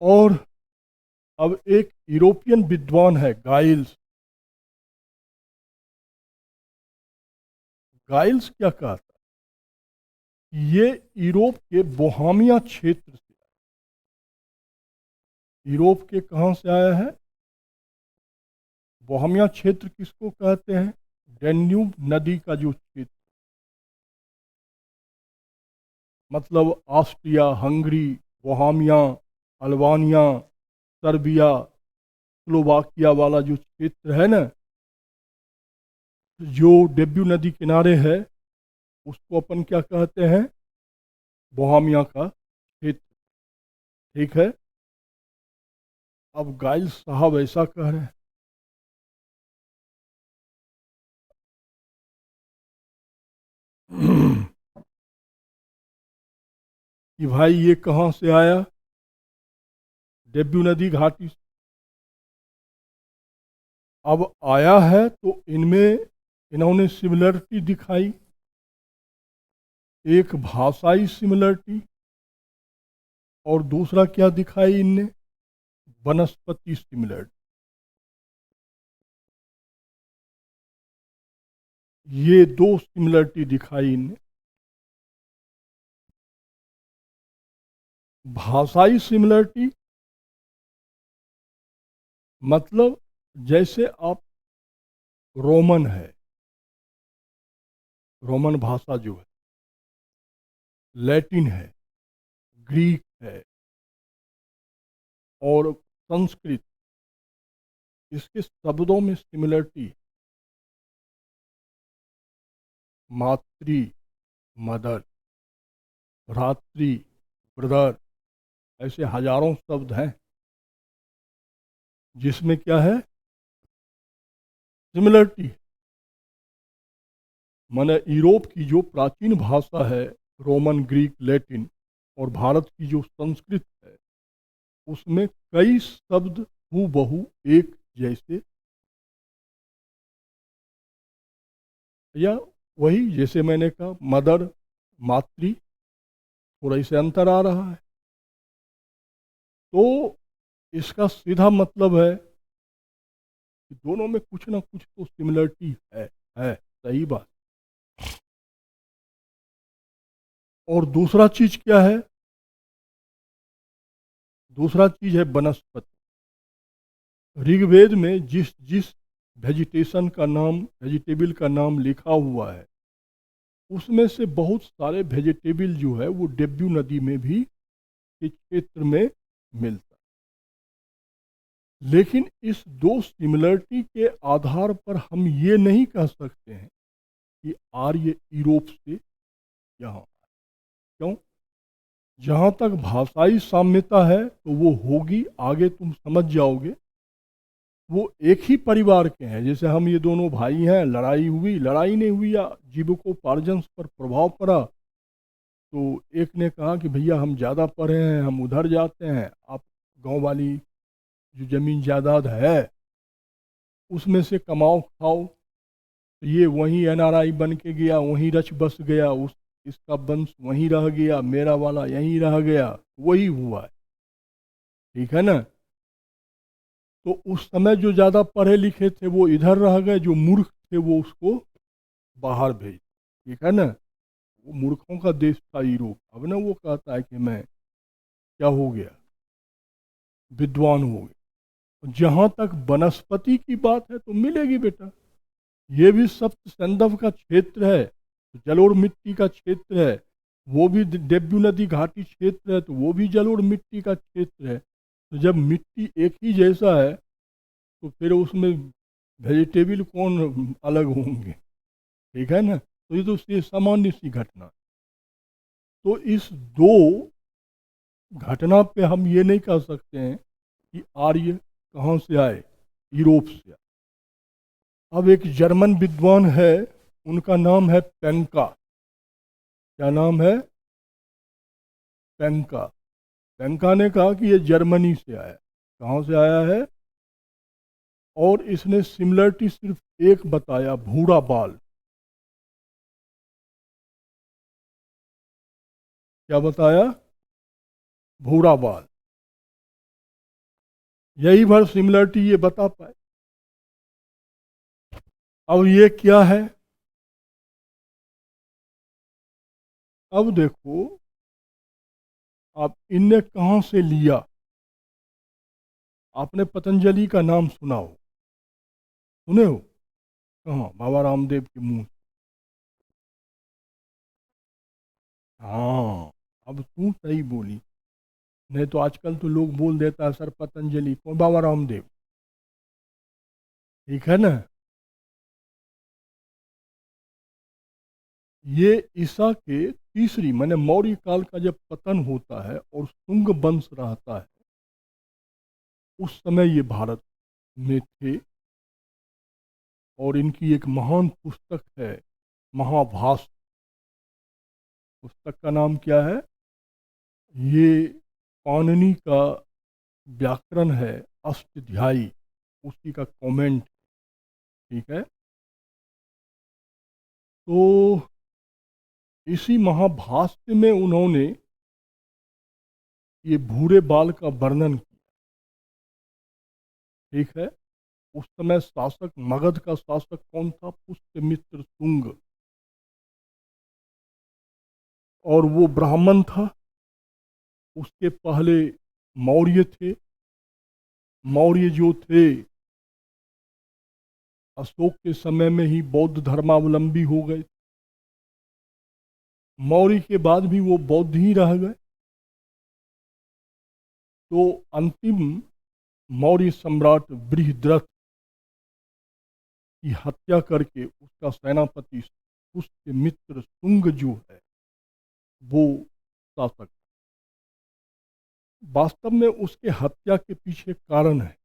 और अब एक यूरोपियन विद्वान है गाइल्स। गाइल्स क्या कहता है? ये यूरोप के बोहेमिया क्षेत्र से, यूरोप के कहाँ से आया है? बोहेमिया क्षेत्र किसको कहते हैं? डेन्यूब नदी का जो क्षेत्र, मतलब Austria, Hungary, Bohemia, Albania, Serbia, Slovakia वाला जो क्षेत्र है ना, जो डेब्यू नदी किनारे है, उसको अपन क्या कहते हैं? बोहेमिया का क्षेत्र। ठीक है। अब गाइल साहब ऐसा कह रहे हैं कि भाई ये कहाँ से आया? डेब्यू नदी घाटी से। अब आया है तो इनमें इन्होंने सिमिलरिटी दिखाई, एक भाषाई सिमिलरिटी, और दूसरा क्या दिखाई इनने? वनस्पति सिमिलरिटी। ये दो सिमिलरिटी दिखाई इनने। भाषाई सिमिलरिटी मतलब जैसे आप रोमन है, रोमन भाषा जो है, लैटिन है, ग्रीक है और संस्कृत, इसके शब्दों में सिमिलरिटी। मातृ मदर, भ्रातृ ब्रदर, ऐसे हजारों शब्द हैं जिसमें क्या है? सिमिलरिटी। माने यूरोप की जो प्राचीन भाषा है, रोमन, ग्रीक, लैटिन, और भारत की जो संस्कृत है, उसमें कई शब्द हूबहू एक जैसे, या वही जैसे मैंने कहा मदर, मातृ, थोड़ा इससे अंतर आ रहा है। तो इसका सीधा मतलब है कि दोनों में कुछ ना कुछ तो सिमिलरिटी है। सही बात। और दूसरा चीज क्या है? दूसरा चीज है वनस्पति। ऋग्वेद में जिस जिस वेजिटेशन का नाम, वेजिटेबल का नाम लिखा हुआ है, उसमें से बहुत सारे वेजिटेबल जो है वो डेब्यू नदी में भी के क्षेत्र में मिलता है। लेकिन इस दो सिमिलरिटी के आधार पर हम ये नहीं कह सकते हैं कि आर्य यूरोप से यहाँ। क्यों? जहाँ तक भाषाई साम्यता है तो वो होगी, आगे तुम समझ जाओगे। वो एक ही परिवार के हैं। जैसे हम ये दोनों भाई हैं, लड़ाई हुई, लड़ाई नहीं हुई या जीविकोपार्जन पर प्रभाव पड़ा, तो एक ने कहा कि भैया हम ज़्यादा पढ़े हैं, हम उधर जाते हैं, आप गांव वाली जो ज़मीन जायदाद है उसमें से कमाओ खाओ। तो ये वहीं एनआरआई बन के गया, वहीं रच बस गया, उस इसका वंश वहीं रह गया, मेरा वाला यहीं रह गया, वही हुआ है। ठीक है ना। तो उस समय जो ज़्यादा पढ़े लिखे थे वो इधर रह गए, जो मूर्ख थे वो उसको बाहर भेज। ठीक है ना। वो मूर्खों का देश था यूरोप। अब ना वो कहता है कि मैं क्या हो गया, विद्वान हो गया। जहाँ तक वनस्पति की बात है तो मिलेगी बेटा, ये भी सप्त संदव का क्षेत्र है, जलोढ़ मिट्टी का क्षेत्र है। वो भी डेब्यू नदी घाटी क्षेत्र है, तो वो भी जलोढ़ मिट्टी का क्षेत्र है। तो जब मिट्टी एक ही जैसा है तो फिर उसमें वेजिटेबल कौन अलग होंगे। ठीक है ना। तो ये तो ये सामान्य सी घटना। तो इस दो घटना पे हम ये नहीं कह सकते हैं कि आर्य कहाँ से आए, यूरोप से आए। अब एक जर्मन विद्वान है, उनका नाम है पेंका। क्या नाम है? पेंका। पेंका ने कहा कि ये जर्मनी से आया। कहाँ से आया है? और इसने सिमिलरिटी सिर्फ एक बताया, भूरा बाल। क्या बताया? भूरा बाल। यही भर सिमिलरिटी ये बता पाए। अब ये क्या है? अब देखो, आप इनने कहाँ से लिया? आपने पतंजलि का नाम सुना हो, सुने हो? कहाँ? बाबा रामदेव के मुंह। हाँ, अब तू सही बोली। नहीं तो आजकल तो लोग बोल देता है सर पतंजलि कौन, बाबा रामदेव। ठीक है ना। ये ईसा के तीसरी माने मौर्य काल का जब पतन होता है और शुंग वंश रहता है, उस समय ये भारत में थे। और इनकी एक महान पुस्तक है, महाभाष्य। पुस्तक का नाम क्या है? ये पाणिनि का व्याकरण है, अष्टाध्यायी, उसी का कमेंट। ठीक है। तो इसी महाभाष्य में उन्होंने ये भूरे बाल का वर्णन किया। ठीक है। उस समय शासक, मगध का शासक कौन था? पुष्यमित्र शुंग। और वो ब्राह्मण था। उसके पहले मौर्य थे। मौर्य जो थे, अशोक के समय में ही बौद्ध धर्मावलंबी हो गए। मौर्य के बाद भी वो बौद्ध ही रह गए। तो अंतिम मौर्य सम्राट बृहद्रथ की हत्या करके उसका सेनापति पुष्यमित्र शुंग जो है वो शासक। वास्तव में उसके हत्या के पीछे कारण है,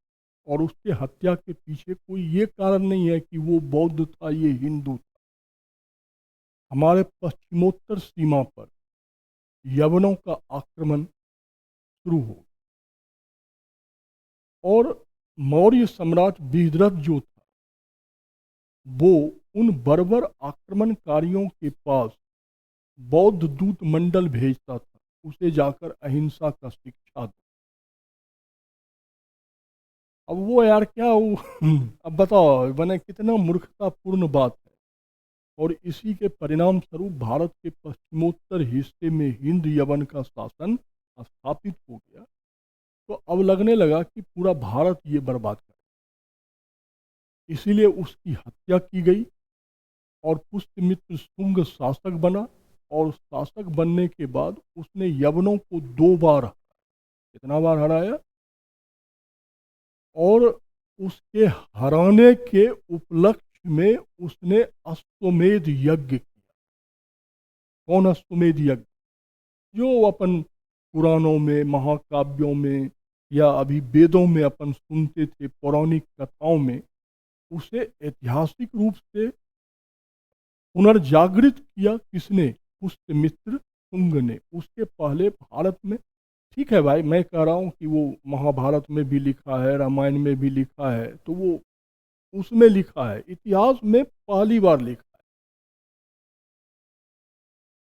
और उसके हत्या के पीछे कोई ये कारण नहीं है कि वो बौद्ध था, ये हिंदू था। हमारे पश्चिमोत्तर सीमा पर यवनों का आक्रमण शुरू हो, और मौर्य सम्राट बृहद्रथ जो था वो उन बर्बर आक्रमणकारियों के पास बौद्ध दूत मंडल भेजता था, उसे जाकर अहिंसा का शिक्षा दो। अब वो यार क्या वो अब बताओ मैंने कितना मूर्खतापूर्ण बात है। और इसी के परिणाम स्वरूप भारत के पश्चिमोत्तर हिस्से में हिंद यवन का शासन स्थापित हो गया। तो अब लगने लगा कि पूरा भारत ये बर्बाद कर, इसीलिए उसकी हत्या की गई और पुष्यमित्र शुंग शासक बना। और शासक बनने के बाद उसने यवनों को 2 बार, कितना बार हराया? और उसके हराने के उपलक्ष्य में उसने अश्वमेध यज्ञ किया। कौन अश्वमेध यज्ञ? जो अपन पुराणों में, महाकाव्यों में या अभी वेदों में अपन सुनते थे, पौराणिक कथाओं में, उसे ऐतिहासिक रूप से पुनर्जागृत किया। किसने? पुष्यमित्र शुंग ने, उसके पहले भारत में, ठीक है भाई, मैं कह रहा हूँ कि वो महाभारत में भी लिखा है, रामायण में भी लिखा है, तो वो उसमें लिखा है, इतिहास में पहली बार लिखा है।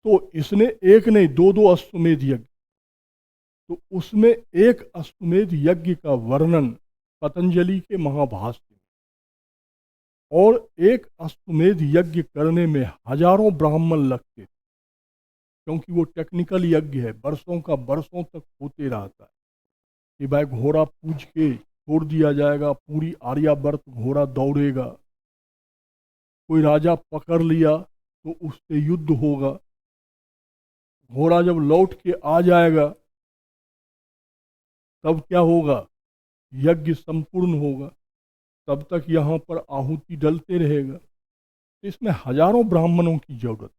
तो इसने एक नहीं, दो दो अश्वमेध यज्ञ, तो उसमें एक अश्वमेध यज्ञ का वर्णन पतंजलि के महाभाष्य में, और एक अश्वमेध यज्ञ करने में हजारों ब्राह्मण लगते थे, क्योंकि वो टेक्निकल यज्ञ है, वर्षों का वर्षों तक होते रहता है कि भाई घोड़ा पूछ के छोड़ दिया जाएगा, पूरी आर्यावर्त घोड़ा दौड़ेगा, कोई राजा पकड़ लिया तो उससे युद्ध होगा, घोड़ा जब लौट के आ जाएगा तब क्या होगा, यज्ञ संपूर्ण होगा, तब तक यहाँ पर आहुति डलते रहेगा। तो इसमें हजारों ब्राह्मणों की जरूरत।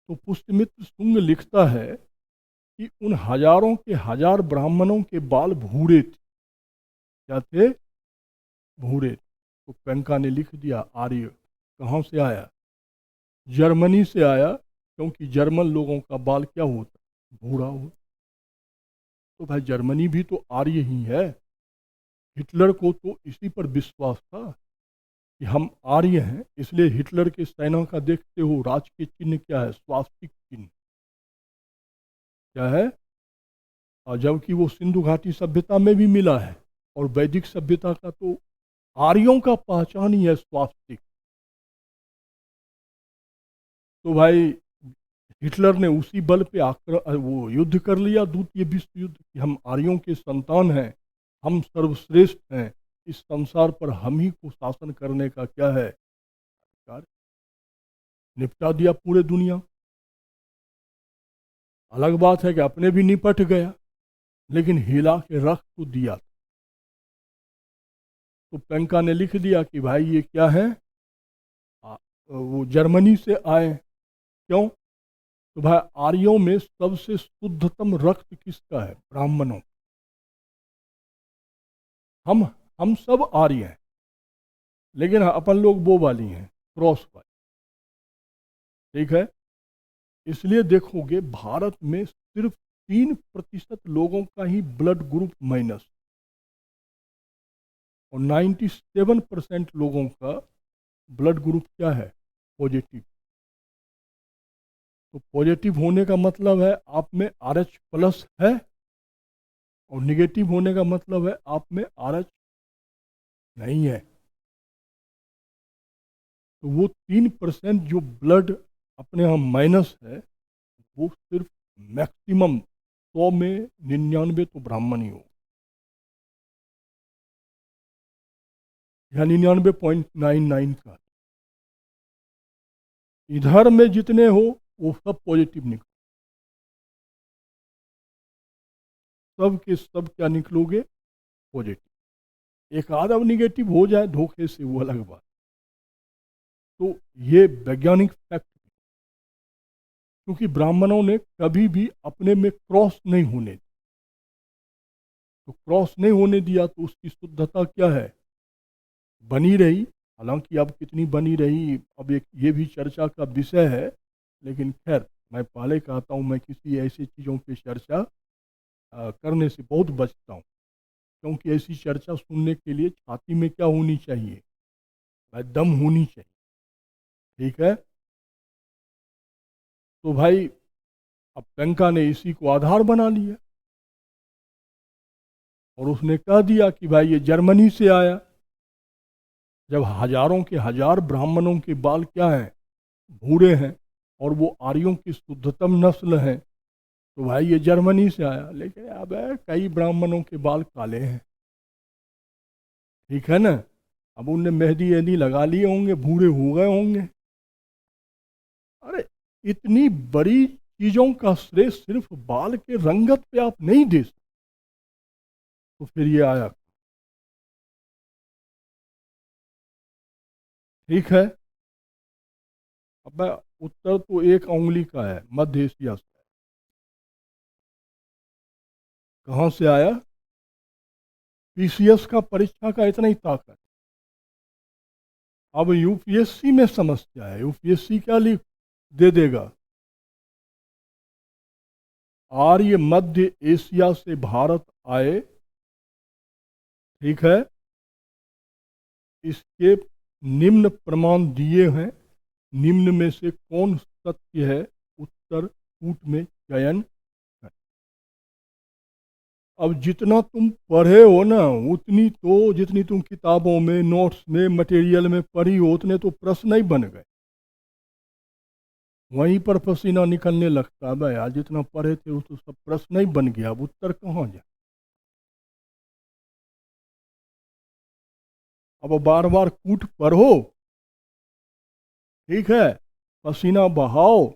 तो पुष्यमित्र शुंग लिखता है कि उन हजारों के हजार ब्राह्मणों के बाल भूरे थे। क्या थे? भूरे। तो पेंका ने लिख दिया आर्य कहाँ से आया? जर्मनी से आया, क्योंकि जर्मन लोगों का बाल क्या होता? भूरा होता। तो भाई जर्मनी भी तो आर्य ही है। हिटलर को तो इसी पर विश्वास था कि हम आर्य हैं, इसलिए हिटलर के सेना का देखते हो राज के चिन्ह क्या है? स्वास्तिक चिन्ह। क्या है? और जबकि वो सिंधु घाटी सभ्यता में भी मिला है, और वैदिक सभ्यता का तो आर्यों का पहचान ही है स्वास्तिक। तो भाई हिटलर ने उसी बल पे वो युद्ध कर लिया, द्वितीय विश्व युद्ध, कि हम आर्यों के संतान हैं, हम सर्वश्रेष्ठ हैं, इस संसार पर हम ही को शासन करने का क्या है अधिकार। निपटा दिया पूरे दुनिया। अलग बात है कि अपने भी निपट गया, लेकिन हिला के रख तो दिया। तो पेंका ने लिख दिया कि भाई ये क्या है, वो जर्मनी से आए। क्यों? तो भाई आर्यों में सबसे शुद्धतम रक्त किसका है? ब्राह्मणों। हम सब आर्य हैं, लेकिन अपन लोग वो वाली हैं, क्रॉस वाली। ठीक है? इसलिए देखोगे भारत में सिर्फ 3% लोगों का ही ब्लड ग्रुप माइनस, और 97% लोगों का ब्लड ग्रुप क्या है? पॉजिटिव। तो पॉजिटिव होने का मतलब है आप में RH प्लस है, और निगेटिव होने का मतलब है आप में RH नहीं है। तो वो 3% जो ब्लड अपने यहाँ माइनस है, वो सिर्फ मैक्सिमम 100 में 99 तो ब्राह्मण ही हो, या 99.99 का। इधर में जितने हो वो सब पॉजिटिव निकलो, सब के सब क्या निकलोगे? पॉजिटिव। एक आधा निगेटिव हो जाए धोखे से, वो अलग बात। तो ये वैज्ञानिक फैक्ट, क्योंकि ब्राह्मणों ने कभी भी अपने में क्रॉस नहीं होने दिया। तो क्रॉस नहीं होने दिया तो उसकी शुद्धता क्या है? बनी रही। हालांकि अब कितनी बनी रही, अब एक ये भी चर्चा का विषय है, लेकिन खैर मैं पहले कहता हूँ, मैं किसी ऐसी चीज़ों पे चर्चा करने से बहुत बचता हूँ, क्योंकि ऐसी चर्चा सुनने के लिए छाती में क्या होनी चाहिए? भाई दम होनी चाहिए। ठीक है? तो भाई अब पेंका ने इसी को आधार बना लिया, और उसने कह दिया कि भाई ये जर्मनी से आया। जब हजारों के हजार ब्राह्मणों के बाल क्या हैं? भूरे हैं, और वो आर्यों की शुद्धतम नस्ल हैं, तो भाई ये जर्मनी से आया। लेकिन अब कई ब्राह्मणों के बाल काले हैं। ठीक है ना? अब उनने मेहंदी एहंदी लगा लिए होंगे, भूरे हो गए होंगे। अरे इतनी बड़ी चीजों का श्रेय सिर्फ बाल के रंगत पे आप नहीं दे सकते। तो फिर ये आया। ठीक है? अब उत्तर तो एक उंगली का है, मध्य एशिया से। कहाँ से आया? PCS का परीक्षा का इतना ही ताकत। अब यूपीएससी में समस्या है, यूपीएससी क्या लिख दे देगा? आर्य मध्य एशिया से भारत आए, ठीक है, इसके निम्न प्रमाण दिए हैं, निम्न में से कौन सत्य है, उत्तर कूट में चयन करें। अब जितना तुम पढ़े हो ना, उतनी तो, जितनी तुम किताबों में, नोट्स में, मटेरियल में पढ़ी हो, उतने तो प्रश्न ही बन गए। वहीं पर पसीना निकलने लगता है भाई, आज जितना पढ़े थे वो तो सब प्रश्न ही बन गया, अब उत्तर कहाँ जाए। अब बार बार कूट पढ़ो, ठीक है, पसीना बहाओ,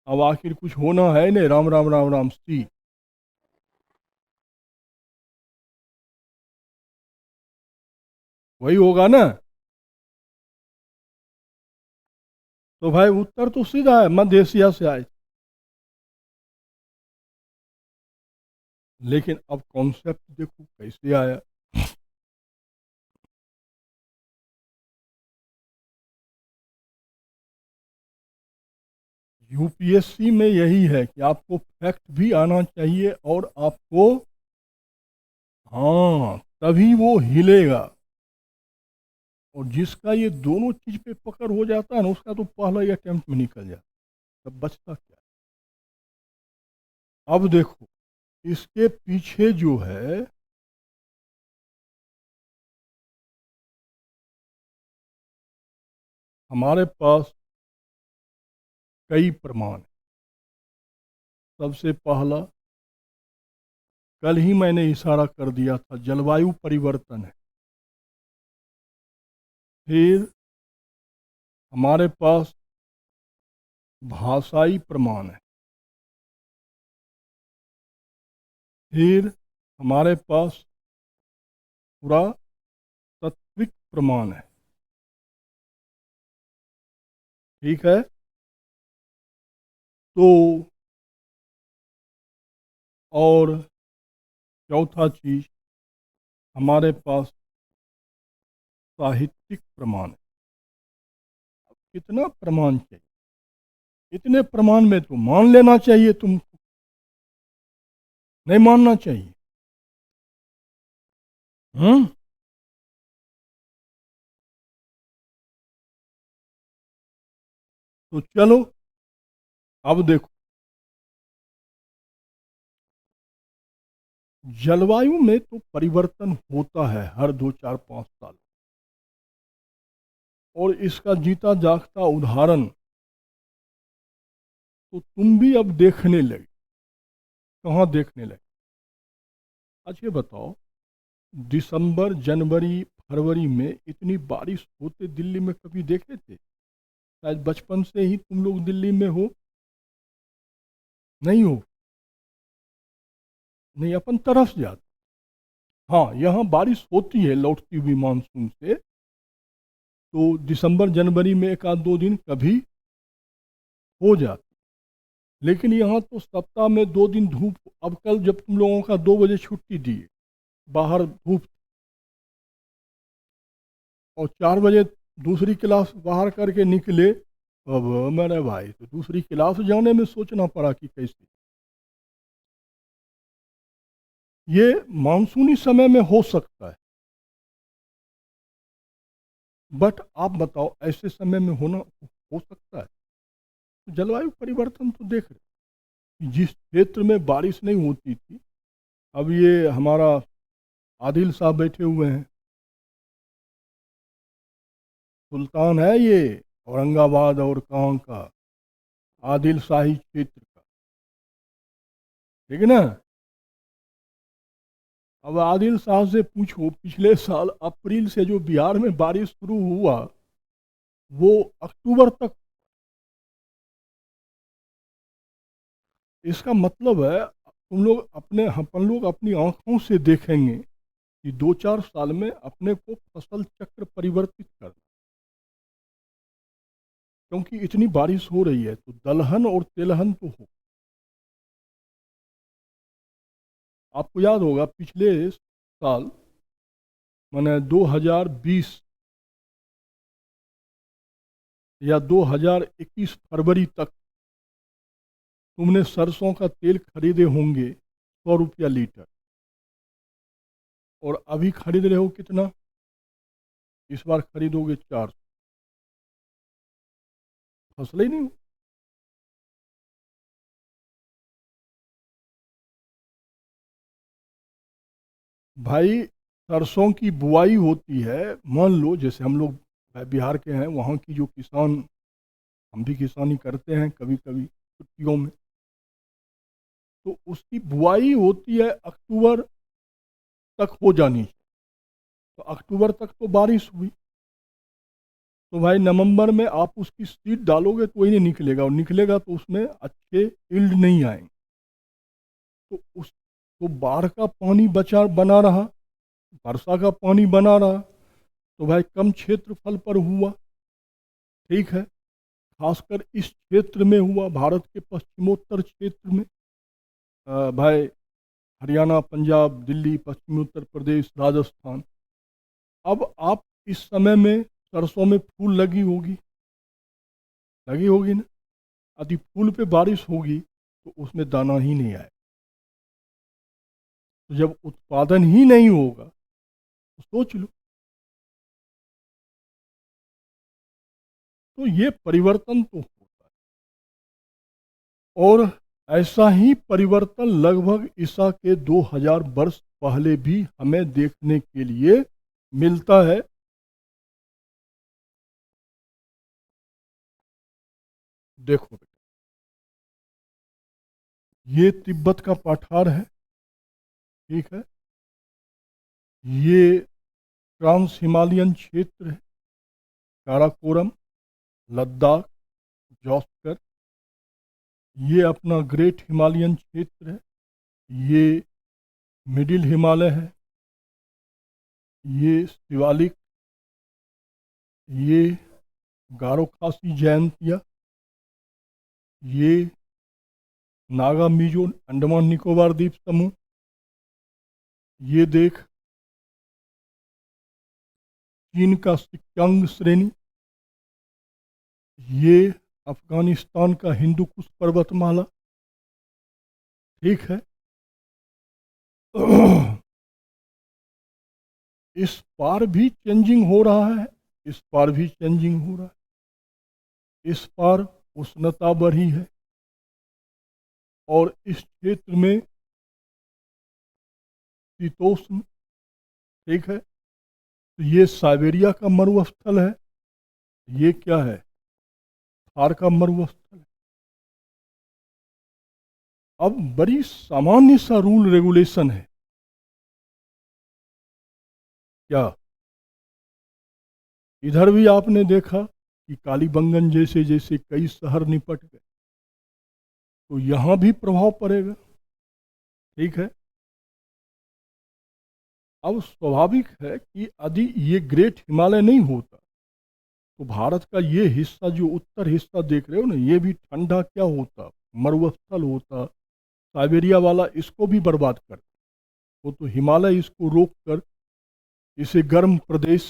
अब आखिर कुछ होना है नहीं, राम राम राम राम सी। वही होगा ना। तो भाई उत्तर तो सीधा है, मध्य एशिया से आए। लेकिन अब कॉन्सेप्ट देखो कैसे आया। यूपीएससी में यही है कि आपको फैक्ट भी आना चाहिए और आपको, हाँ, तभी वो हिलेगा। और जिसका ये दोनों चीज पे पकड़ हो जाता है ना, उसका तो पहला ही अटेम्प्ट में निकल जाता है, तब बचता क्या है। अब देखो इसके पीछे जो है, हमारे पास कई प्रमाण है। सबसे पहला, कल ही मैंने इशारा कर दिया था, जलवायु परिवर्तन है। फिर हमारे पास भाषाई प्रमाण है। फिर हमारे पास पुरातात्विक प्रमाण है, ठीक है। तो और चौथा चीज, हमारे पास साहित्यिक प्रमाण है। अब कितना प्रमाण चाहिए, इतने प्रमाण में तो मान लेना चाहिए, तुमको नहीं मानना चाहिए। हम्म। तो चलो अब देखो, जलवायु में तो परिवर्तन होता है हर 2 4 5 साल, और इसका जीता जागता उदाहरण तो तुम भी अब देखने लगे। कहाँ देखने लगे? अच्छा ये बताओ, दिसंबर जनवरी फरवरी में इतनी बारिश होते दिल्ली में कभी देखे थे? शायद बचपन से ही तुम लोग दिल्ली में हो, नहीं हो? नहीं, अपन तरफ से जाते। हाँ, यहाँ बारिश होती है लौटती हुई मानसून से, तो दिसंबर जनवरी में 1 आध 2 दिन कभी हो जाती। लेकिन यहाँ तो सप्ताह में 2 दिन धूप। अब कल जब तुम लोगों का 2 बजे छुट्टी दी, बाहर धूप, और 4 बजे दूसरी क्लास बाहर करके निकले, अब मेरे भाई तो दूसरी क्लास जाने में सोचना पड़ा कि कैसे। ये मानसूनी समय में हो सकता है, बट आप बताओ ऐसे समय में होना हो सकता है? तो जलवायु परिवर्तन तो देख रहे, जिस क्षेत्र में बारिश नहीं होती थी, अब ये हमारा आदिल साहब बैठे हुए हैं, सुल्तान है ये औरंगाबाद और कहाँ का, आदिल शाही क्षेत्र का, ठीक है ना। अब आदिल साहब से पूछो, पिछले साल अप्रैल से जो बिहार में बारिश शुरू हुआ, वो अक्टूबर तक। इसका मतलब है तुम लोग अपने, अपन लोग अपनी आंखों से देखेंगे कि 2 4 साल में अपने को फसल चक्र परिवर्तित करना, क्योंकि इतनी बारिश हो रही है तो दलहन और तेलहन तो हो। आपको याद होगा पिछले साल, मैंने 2020 या 2021 फरवरी तक तुमने सरसों का तेल खरीदे होंगे 100 रुपया लीटर, और अभी खरीद रहे हो कितना? इस बार खरीदोगे 400। फसल ही नहीं हो। भाई सरसों की बुआई होती है, मान लो जैसे हम लोग बिहार के हैं, वहाँ की जो किसान, हम भी किसानी करते हैं कभी कभी छुट्टियों में, तो उसकी बुआई होती है अक्टूबर तक हो जानी चाहिए। तो अक्टूबर तक तो बारिश हुई, तो भाई नवंबर में आप उसकी सीड डालोगे तो वही नहीं निकलेगा, और निकलेगा तो उसमें अच्छे यील्ड नहीं आएंगे। तो उस तो बाढ़ का पानी बचा बना रहा, वर्षा का पानी बना रहा, तो भाई कम क्षेत्रफल पर हुआ। ठीक है, खासकर इस क्षेत्र में हुआ, भारत के पश्चिमोत्तर क्षेत्र में। भाई हरियाणा, पंजाब, दिल्ली, पश्चिमी उत्तर प्रदेश, राजस्थान। अब आप इस समय में सरसों में फूल लगी होगी ना। यदि फूल पे बारिश होगी तो उसमें दाना ही नहीं आए। तो जब उत्पादन ही नहीं होगा तो सोच लो। तो ये परिवर्तन तो होता है, और ऐसा ही परिवर्तन लगभग ईसा के 2000 वर्ष पहले भी हमें देखने के लिए मिलता है। देखो बेटा, ये तिब्बत का पठार है। ठीक है, ये ट्रांस हिमालयन क्षेत्र है, काराकोरम, लद्दाख, जॉस्कर। ये अपना ग्रेट हिमालयन क्षेत्र है। ये मिडिल हिमालय है। ये शिवालिक, ये गारो खासी जयंतिया, ये नागा मिजो अंडमान निकोबार द्वीप समूह, ये देख चीन का सिक्यांग श्रेणी, ये अफगानिस्तान का हिंदू कुश पर्वतमाला। ठीक है, इस पार भी चेंजिंग हो रहा है, इस पार भी चेंजिंग हो रहा है। इस पार उष्णता बढ़ी है, और इस क्षेत्र में शीतोष्ण। ठीक है, तो ये साइबेरिया का मरुस्थल है, ये क्या है? थार का मरुस्थल है। अब बड़ी सामान्य सा रूल रेगुलेशन है। क्या इधर भी आपने देखा कि कालीबंगन जैसे जैसे कई शहर निपट गए, तो यहाँ भी प्रभाव पड़ेगा। ठीक है, अब स्वाभाविक है कि यदि ये ग्रेट हिमालय नहीं होता तो भारत का ये हिस्सा, जो उत्तर हिस्सा देख रहे हो ना, ये भी ठंडा क्या होता, मरुस्थल होता। साइबेरिया वाला इसको भी बर्बाद कर, वो तो हिमालय इसको रोक कर इसे गर्म प्रदेश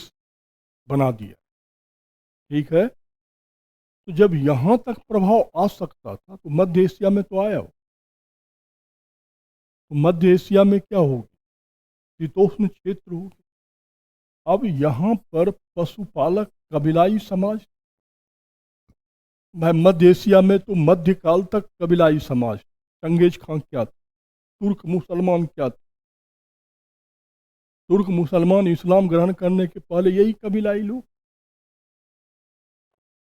बना दिया। ठीक है, तो जब यहाँ तक प्रभाव आ सकता था तो मध्य एशिया में तो आया हो। तो मध्य एशिया में क्या होगी? शीतोष्ण क्षेत्र होगी। अब यहाँ पर पशुपालक कबीलाई समाज, भाई मध्य एशिया में तो मध्यकाल तक कबीलाई समाज, चंगेज खान क्या थे, तुर्क मुसलमान क्या थे, तुर्क मुसलमान इस्लाम ग्रहण करने के पहले यही कबीलाई लोग।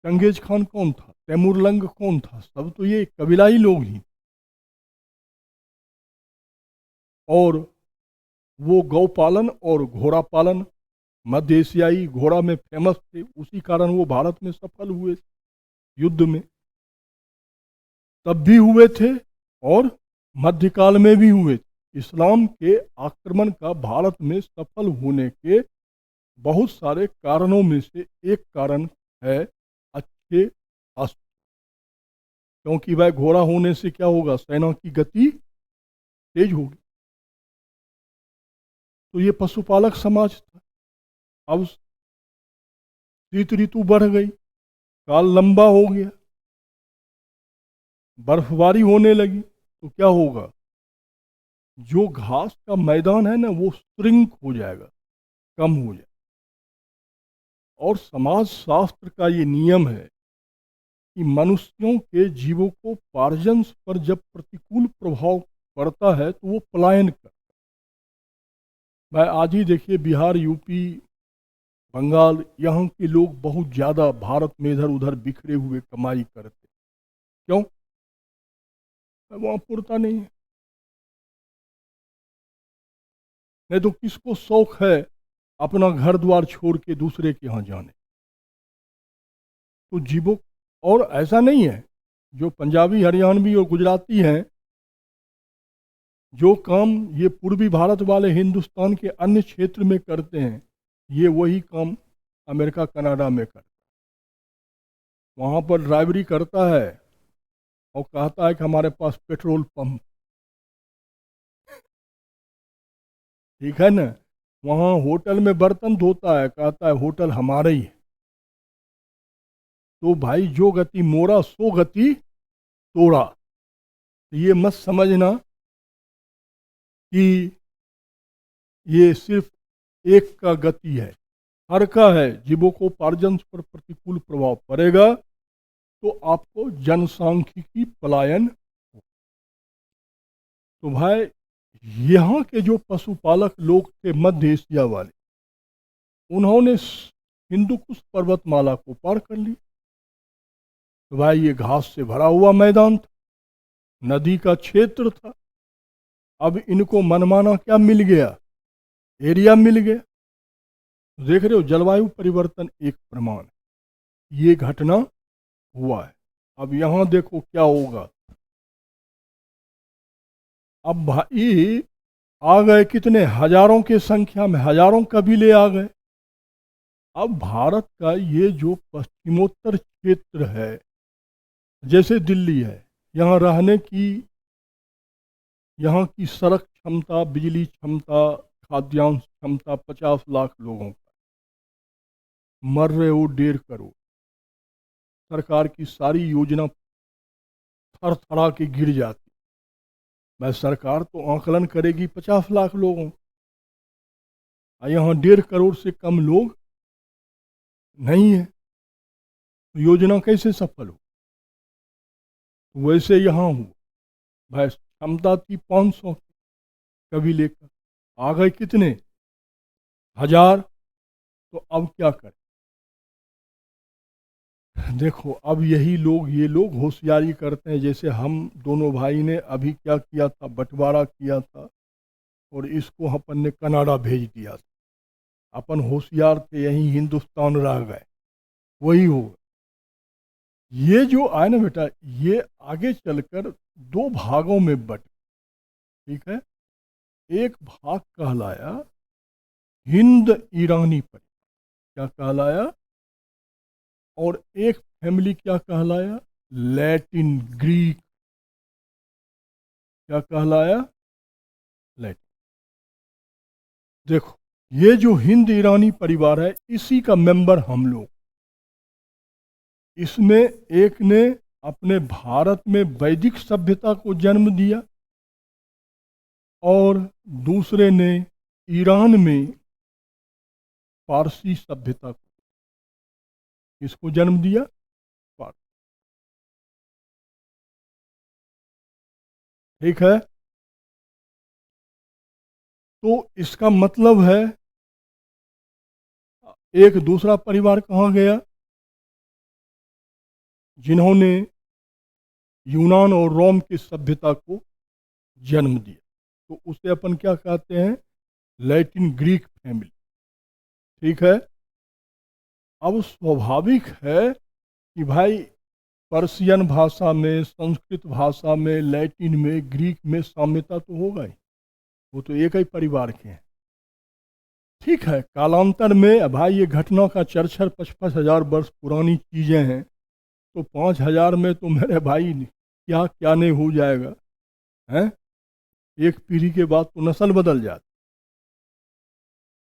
चंगेज खान कौन था, तैमूर लंग कौन था, सब तो ये कबीलाई लोग ही। और वो गौ पालन और घोड़ा पालन, मध्य एशियाई घोड़ा में फेमस थे, उसी कारण वो भारत में सफल हुए युद्ध में। तब भी हुए थे और मध्यकाल में भी हुए थे। इस्लाम के आक्रमण का भारत में सफल होने के बहुत सारे कारणों में से एक कारण है अच्छे अस्त्र। क्योंकि वह घोड़ा होने से क्या होगा, सेना की गति तेज होगी। तो ये पशुपालक समाज था। अब शीत ऋतु बढ़ गई, काल लंबा हो गया, बर्फबारी होने लगी तो क्या होगा, जो घास का मैदान है ना वो श्रिंक हो जाएगा, कम हो जाएगा। और समाज शास्त्र का ये नियम है कि मनुष्यों के जीवों को पार्जन पर जब प्रतिकूल प्रभाव पड़ता है तो वो पलायन कर। भाई आज ही देखिए, बिहार, यूपी, बंगाल, यहाँ के लोग बहुत ज़्यादा भारत में इधर उधर बिखरे हुए कमाई करते। क्यों? वहाँ पुरता नहीं है। नहीं तो किसको शौक है अपना घर द्वार छोड़ के दूसरे के यहाँ जाने। तो जीवो, और ऐसा नहीं है, जो पंजाबी, हरियाणवी और गुजराती हैं, जो काम ये पूर्वी भारत वाले हिंदुस्तान के अन्य क्षेत्र में करते हैं, ये वही काम अमेरिका, कनाडा में करते हैं। वहाँ पर ड्राइवरी करता है और कहता है कि हमारे पास पेट्रोल पंप, ठीक है ना। वहाँ होटल में बर्तन धोता है, कहता है होटल हमारा ही है। तो भाई जो गति मोरा सो गति तोड़ा। तो ये मत समझना कि ये सिर्फ एक का गति है, हर का है। जीवों को पार्जन पर प्रतिकूल प्रभाव पड़ेगा तो आपको जनसांख्यिकी पलायन हो। तो भाई यहाँ के जो पशुपालक लोग थे मध्य एशिया वाले, उन्होंने हिंदू कुश पर्वतमाला को पार कर लिया। तो भाई ये घास से भरा हुआ मैदान था, नदी का क्षेत्र था। अब इनको मनमाना क्या मिल गया, एरिया मिल गया। देख रहे हो, जलवायु परिवर्तन एक प्रमाण है, ये घटना हुआ है। अब यहाँ देखो क्या होगा। अब भाई आ गए कितने, हजारों के संख्या में हजारों कबीले आ गए। अब भारत का ये जो पश्चिमोत्तर क्षेत्र है, जैसे दिल्ली है, यहाँ रहने की, यहाँ की सड़क क्षमता, बिजली क्षमता, खाद्यान्न क्षमता 50 लाख लोगों का, मर रहे हो 1.5 करोड़। सरकार की सारी योजना थर थरा के गिर जाती। मैं सरकार तो आंकलन करेगी 50 लाख लोगों, यहाँ 1.5 करोड़ से कम लोग नहीं है, तो योजना कैसे सफल हो। वैसे यहाँ हुआ। भाई क्षमता थी 500 कभी लेकर, आ गए कितने, 1000। तो अब क्या करें। देखो अब यही लोग, ये लोग होशियारी करते हैं। जैसे हम दोनों भाई ने अभी क्या किया था, बंटवारा किया था और इसको अपन ने कनाडा भेज दिया था। अपन होशियार थे, यहीं हिंदुस्तान रह गए, वही होगा। ये जो आए ना बेटा, ये आगे चलकर 2 भागों में बट, ठीक है। एक भाग कहलाया हिंद ईरानी परिवार, क्या कहलाया, और एक फैमिली क्या कहलाया, लैटिन ग्रीक, क्या कहलाया, लैटिन। देखो ये जो हिंद ईरानी परिवार है, इसी का मेंबर हम लोग। इसमें एक ने अपने भारत में वैदिक सभ्यता को जन्म दिया और दूसरे ने ईरान में पारसी सभ्यता को, इसको जन्म दिया, पारसी। ठीक है। तो इसका मतलब है एक दूसरा परिवार कहाँ गया, जिन्होंने यूनान और रोम की सभ्यता को जन्म दिया, तो उसे अपन क्या कहते हैं, लैटिन ग्रीक फैमिली। ठीक है। अब स्वाभाविक है कि भाई पर्शियन भाषा में, संस्कृत भाषा में, लैटिन में, ग्रीक में साम्यता तो होगा ही, वो तो एक ही परिवार के हैं। ठीक है। कालांतर में भाई ये घटना का 4-4-5-5 हजार वर्ष पुरानी चीज़ें हैं, तो 5,000 में तो मेरे भाई क्या क्या नहीं हो जाएगा, हैं। एक पीढ़ी के बाद तो नस्ल बदल जाती।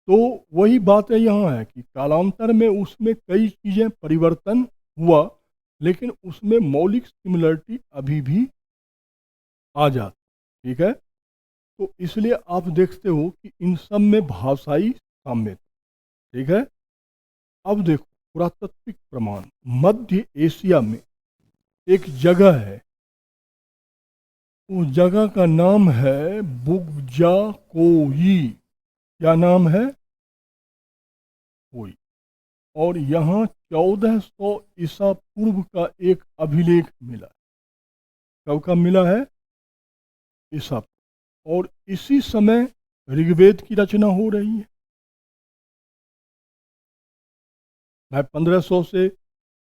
तो वही बात है यहाँ है कि कालांतर में उसमें कई चीज़ें परिवर्तन हुआ, लेकिन उसमें मौलिक सिमिलरिटी अभी भी आ जाती। ठीक है, तो इसलिए आप देखते हो कि इन सब में भाषाई साम्यता। ठीक है, अब देखो पुरातात्विक प्रमाण। मध्य एशिया में एक जगह है, उस जगह का नाम है बुग्जा कोई। क्या नाम है? कोई। और यहाँ 1400 ईसा पूर्व का एक अभिलेख मिला। कब का मिला है? ईसा। और इसी समय ऋग्वेद की रचना हो रही है। भाई 1500 से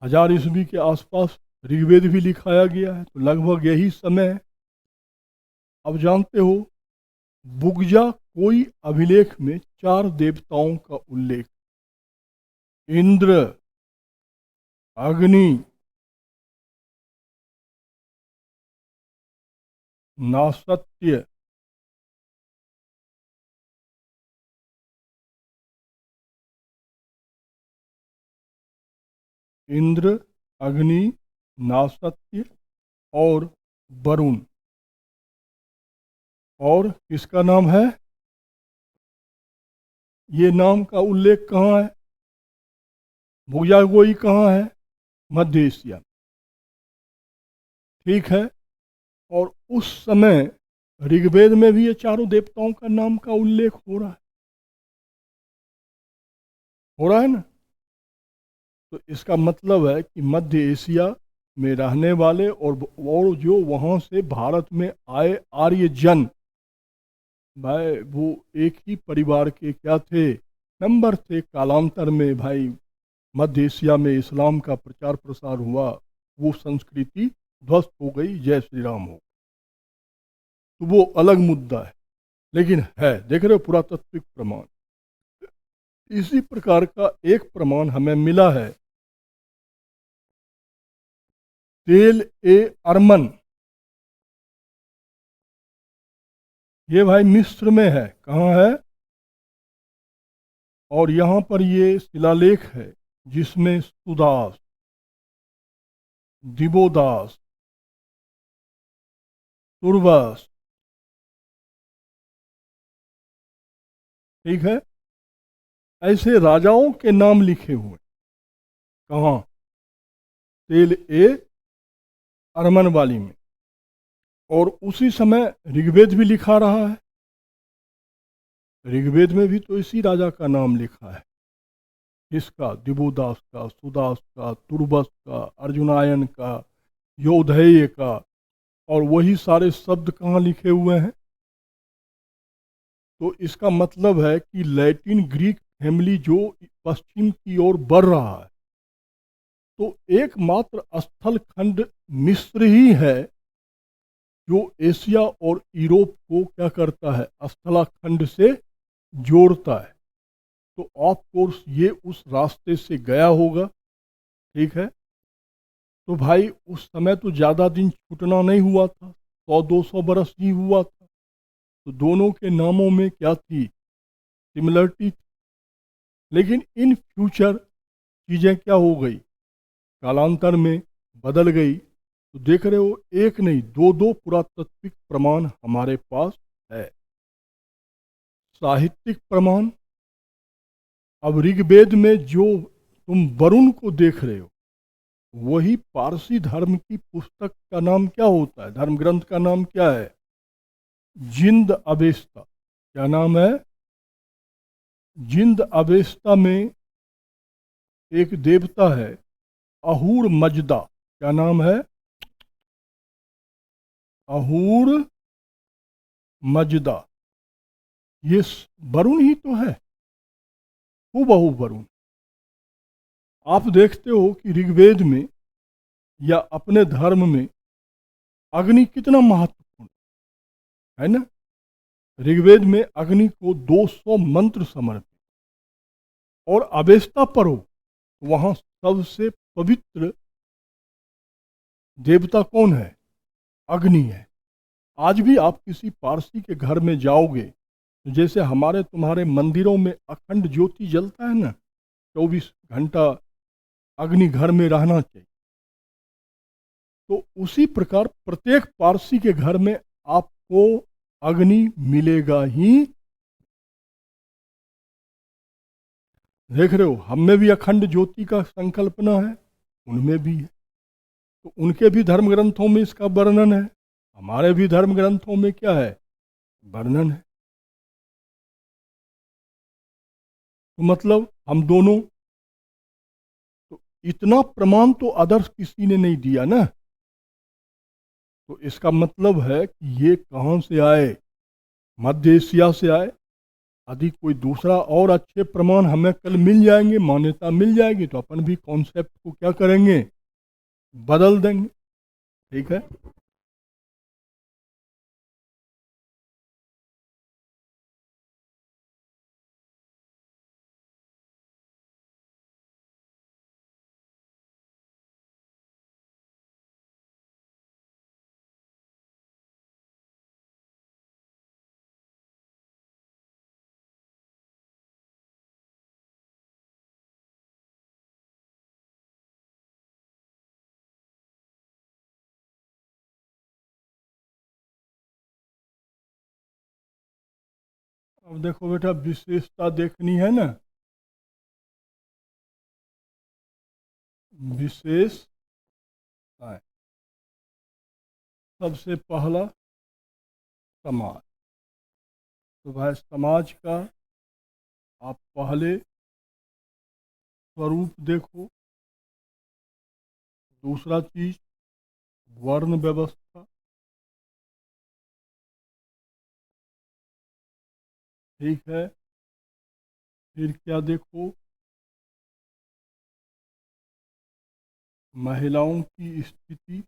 1000 ईस्वी के आसपास ऋग्वेद भी लिखाया गया है, तो लगभग यही समय है। अब जानते हो बुग्जा कोई अभिलेख में 4 देवताओं का उल्लेख। इंद्र, अग्नि, नासत्य, इंद्र, अग्नि, नासत्य और वरुण। और किसका नाम है? ये नाम का उल्लेख कहाँ है? बुग्जा कोई कहाँ है? मध्य एशिया। ठीक है, और उस समय ऋग्वेद में भी ये चारों देवताओं का नाम का उल्लेख हो रहा है। हो रहा है ना? तो इसका मतलब है कि मध्य एशिया में रहने वाले और जो वहाँ से भारत में आए आर्यजन, भाई वो एक ही परिवार के क्या थे? मेंबर थे। कालांतर में भाई मध्य एशिया में इस्लाम का प्रचार प्रसार हुआ, वो संस्कृति ध्वस्त हो गई। जय श्री राम हो। तो वो अलग मुद्दा है, लेकिन है, देख रहे हो, पुरातात्विक प्रमाण। इसी प्रकार का एक प्रमाण हमें मिला है तेल ए अर्मन। ये भाई मिस्र में है। कहाँ है? और यहाँ पर ये शिलालेख है जिसमें सुदास, दिवोदास, तुर्वस, ठीक है, ऐसे राजाओं के नाम लिखे हुए। कहाँ? तेल ए अर्मन वाली में। और उसी समय ऋग्वेद भी लिखा रहा है। ऋग्वेद में भी तो इसी राजा का नाम लिखा है। इसका दिवोदास का, सुदास का, तुर्बस का, अर्जुनायन का, योधेय का। और वही सारे शब्द कहाँ लिखे हुए हैं? तो इसका मतलब है कि लैटिन ग्रीक फैमिली जो पश्चिम की ओर बढ़ रहा है, तो एकमात्र स्थल खंड मिस्र ही है जो एशिया और यूरोप को क्या करता है? स्थलाखंड से जोड़ता है। तो ऑफ कोर्स ये उस रास्ते से गया होगा। ठीक है, तो भाई उस समय तो ज़्यादा दिन छूटना नहीं हुआ था, 100-200 बरस ही हुआ था। तो दोनों के नामों में क्या थी? सिमिलरिटी थी। लेकिन इन फ्यूचर चीज़ें क्या हो गई? कालांतर में बदल गई। तो देख रहे हो, एक नहीं दो दो पुरातात्विक प्रमाण हमारे पास है। साहित्यिक प्रमाण। अब ऋग्वेद में जो तुम वरुण को देख रहे हो, वही पारसी धर्म की पुस्तक का नाम क्या होता है? धर्म ग्रंथ का नाम क्या है? जिंद अवेस्ता। क्या नाम है? जिंद अवेस्ता में एक देवता है अहूर मजदा। क्या नाम है? अहूर मजदा। ये वरुण ही तो है, हूबहू वरुण। आप देखते हो कि ऋग्वेद में या अपने धर्म में अग्नि कितना महत्वपूर्ण है ना? ऋग्वेद में अग्नि को 200 मंत्र समर्पित। और अवेस्ता पढ़ो, वहां सबसे पवित्र देवता कौन है? अग्नि है। आज भी आप किसी पारसी के घर में जाओगे, तो जैसे हमारे तुम्हारे मंदिरों में अखंड ज्योति जलता है ना, 24 घंटा अग्नि घर में रहना चाहिए। तो उसी प्रकार प्रत्येक पारसी के घर में आपको अग्नि मिलेगा ही। देख रहे हो, हम में भी अखंड ज्योति का संकल्पना है, उनमें भी है। तो उनके भी धर्म ग्रंथों में इसका वर्णन है, हमारे भी धर्म ग्रंथों में क्या है, वर्णन है। तो मतलब हम दोनों, तो इतना प्रमाण तो अदर्स किसी ने नहीं दिया ना। तो इसका मतलब है कि ये कहाँ से आए, मध्य एशिया से आए। यदि कोई दूसरा और अच्छे प्रमाण हमें कल मिल जाएंगे, मान्यता मिल जाएगी, तो अपन भी कॉन्सेप्ट को क्या करेंगे, बदल देंगे। ठीक है। अब देखो बेटा, विशेषता देखनी है ना, विशेष है। सबसे पहला समाज। तो भाई समाज का आप पहले स्वरूप देखो। दूसरा चीज, वर्ण व्यवस्था। ठीक है। फिर क्या देखो, महिलाओं की स्थिति।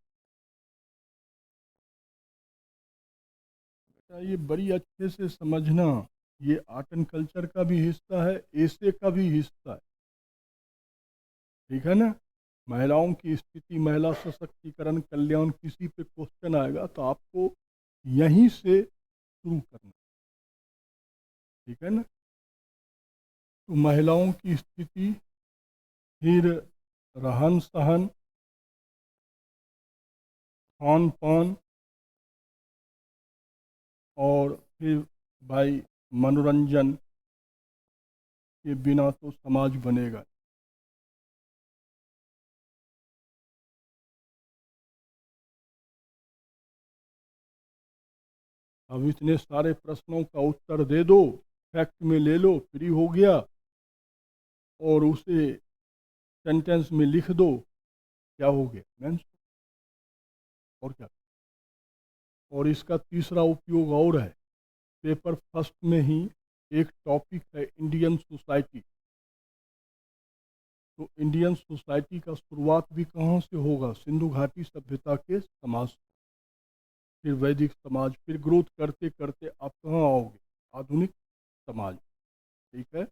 बेटा ये बड़ी अच्छे से समझना, ये आर्ट एंड कल्चर का भी हिस्सा है, ऐसे का भी हिस्सा है। ठीक है ना। महिलाओं की स्थिति, महिला सशक्तिकरण, कल्याण, किसी पे क्वेश्चन आएगा तो आपको यहीं से शुरू करना। ठीक है ना। तो महिलाओं की स्थिति, फिर रहन सहन, खान पान, और फिर भाई मनोरंजन के बिना तो समाज बनेगा। अब इतने सारे प्रश्नों का उत्तर दे दो, फैक्ट में ले लो, फ्री हो गया, और उसे सेंटेंस में लिख दो, क्या हो गया, मेंस। और क्या। और इसका तीसरा उपयोग और है, पेपर फर्स्ट में ही एक टॉपिक है इंडियन सोसाइटी। तो इंडियन सोसाइटी का शुरुआत भी कहाँ से होगा, सिंधु घाटी सभ्यता के समाज से। फिर वैदिक समाज, फिर ग्रोथ करते करते आप कहाँ आओगे, आधुनिक समाज। ठीक है।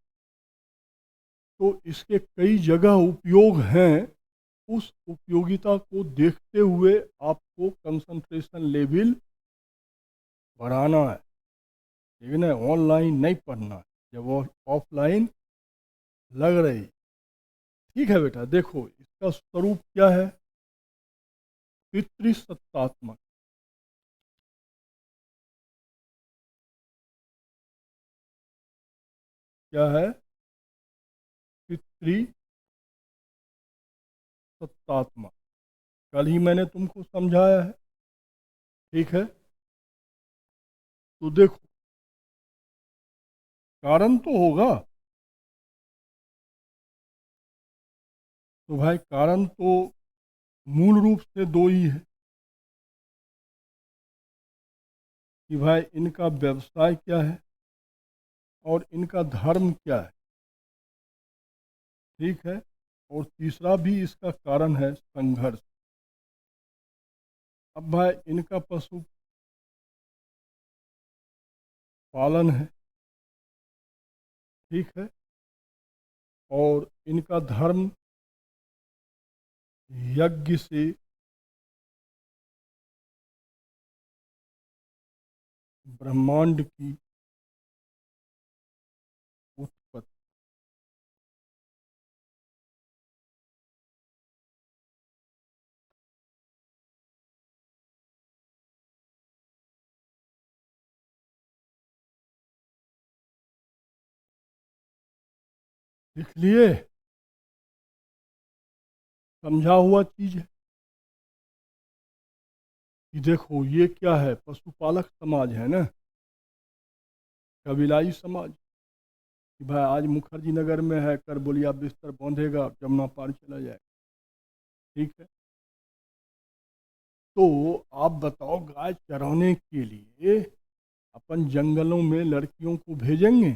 तो इसके कई जगह उपयोग हैं। उस उपयोगिता को देखते हुए आपको कंसंट्रेशन लेवल बढ़ाना है। ठीक है ना, ऑनलाइन नहीं पढ़ना है, जब ऑफलाइन लग रही। ठीक है बेटा, देखो इसका स्वरूप क्या है, पितृसत्तात्मक। क्या है, पितृसत्तात्मक। कल ही मैंने तुमको समझाया है। ठीक है। तो देखो, कारण तो होगा। तो भाई कारण तो मूल रूप से दो ही है, कि भाई इनका व्यवसाय क्या है और इनका धर्म क्या है। ठीक है। और तीसरा भी इसका कारण है संघर्ष। अब भाई इनका पशु पालन है। ठीक है। और इनका धर्म यज्ञ से ब्रह्मांड की उत्पत्ति। इसलिए समझा हुआ चीज है कि देखो ये क्या है, पशुपालक समाज है ना, कबीलाई समाज, कि भाई आज मुखर्जी नगर में है, कर बोलिया बिस्तर बांधेगा, जमुना पार चला जाए। ठीक है, तो आप बताओ, गाय चराने के लिए अपन जंगलों में लड़कियों को भेजेंगे?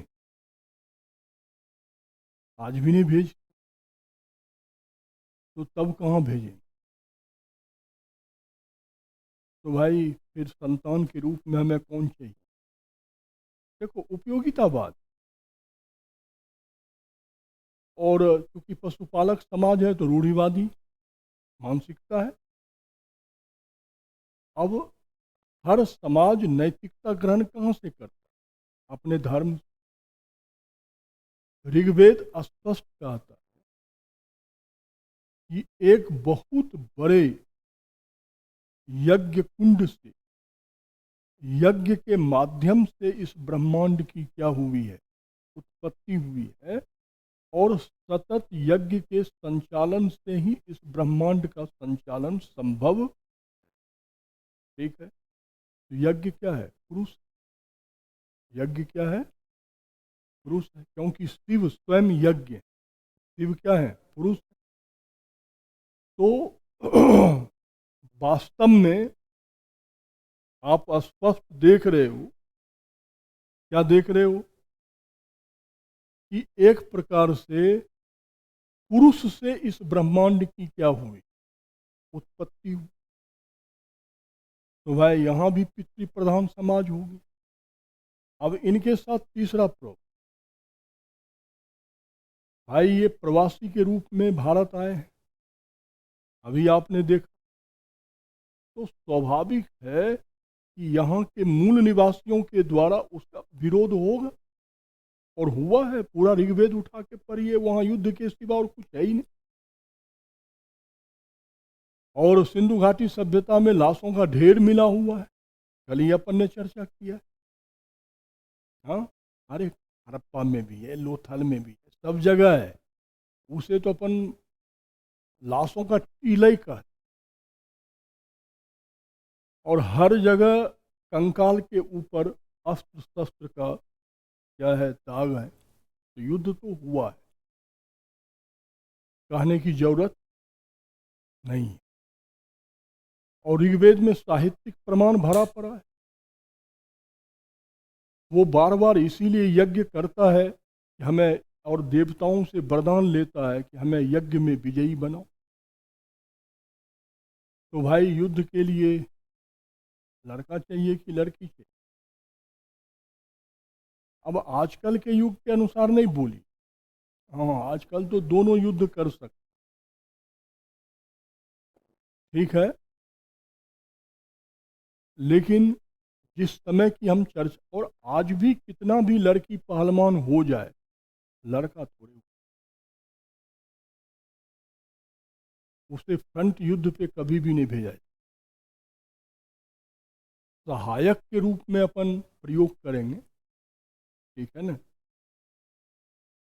आज भी नहीं भेज, तो तब कहाँ भेजेंगे? तो भाई फिर संतान के रूप में हमें कौन चाहिए? देखो उपयोगितावाद, और चूंकि पशुपालक समाज है तो रूढ़िवादी मानसिकता है। अब हर समाज नैतिकता ग्रहण कहाँ से करता है? अपने धर्म। ऋग्वेद स्पष्ट कहता है कि एक बहुत बड़े यज्ञ कुंड से, यज्ञ के माध्यम से इस ब्रह्मांड की क्या हुई है, उत्पत्ति हुई है, और सतत यज्ञ के संचालन से ही इस ब्रह्मांड का संचालन संभव। ठीक है, तो यज्ञ क्या है? पुरुष। यज्ञ क्या है? पुरुष है, क्योंकि शिव स्वयं यज्ञ है। शिव क्या है? पुरुष। तो वास्तव में आप स्पष्ट देख रहे हो, क्या देख रहे हो, कि एक प्रकार से पुरुष से इस ब्रह्मांड की क्या हुई, उत्पत्ति हुई। तो भाई यहां भी पितृ प्रधान समाज होगी। अब इनके साथ तीसरा प्रयोग, भाई ये प्रवासी के रूप में भारत आए हैं, अभी आपने देखा, तो स्वाभाविक है कि यहाँ के मूल निवासियों के द्वारा उसका विरोध होगा, और हुआ है। पूरा ऋग्वेद उठा के पढ़िए, वहां युद्ध के सिवा और कुछ है ही नहीं। और सिंधु घाटी सभ्यता में लाशों का ढेर मिला हुआ है, कल ही अपन ने चर्चा किया है। हाँ, अरे हड़प्पा में भी है, लोथल में भी है, सब जगह है। उसे तो अपन लाशों का टीला ही का है, और हर जगह कंकाल के ऊपर अस्त्र शस्त्र का क्या है, दाग है। तो युद्ध तो हुआ है, कहने की जरूरत नहीं। और ऋग्वेद में साहित्यिक प्रमाण भरा पड़ा है। वो बार बार इसीलिए यज्ञ करता है कि हमें, और देवताओं से वरदान लेता है कि हमें यज्ञ में विजयी बनाओ। तो भाई युद्ध के लिए लड़का चाहिए कि लड़की चाहिए? अब आजकल के युग के अनुसार नहीं बोली, हाँ आजकल तो दोनों युद्ध कर सकते। ठीक है, लेकिन जिस समय की हम चर्चा, और आज भी कितना भी लड़की पहलवान हो जाए, लड़का थोड़े, उसे फ्रंट युद्ध पे कभी भी नहीं भेजा जाए। सहायक के रूप में अपन प्रयोग करेंगे, ठीक है ना,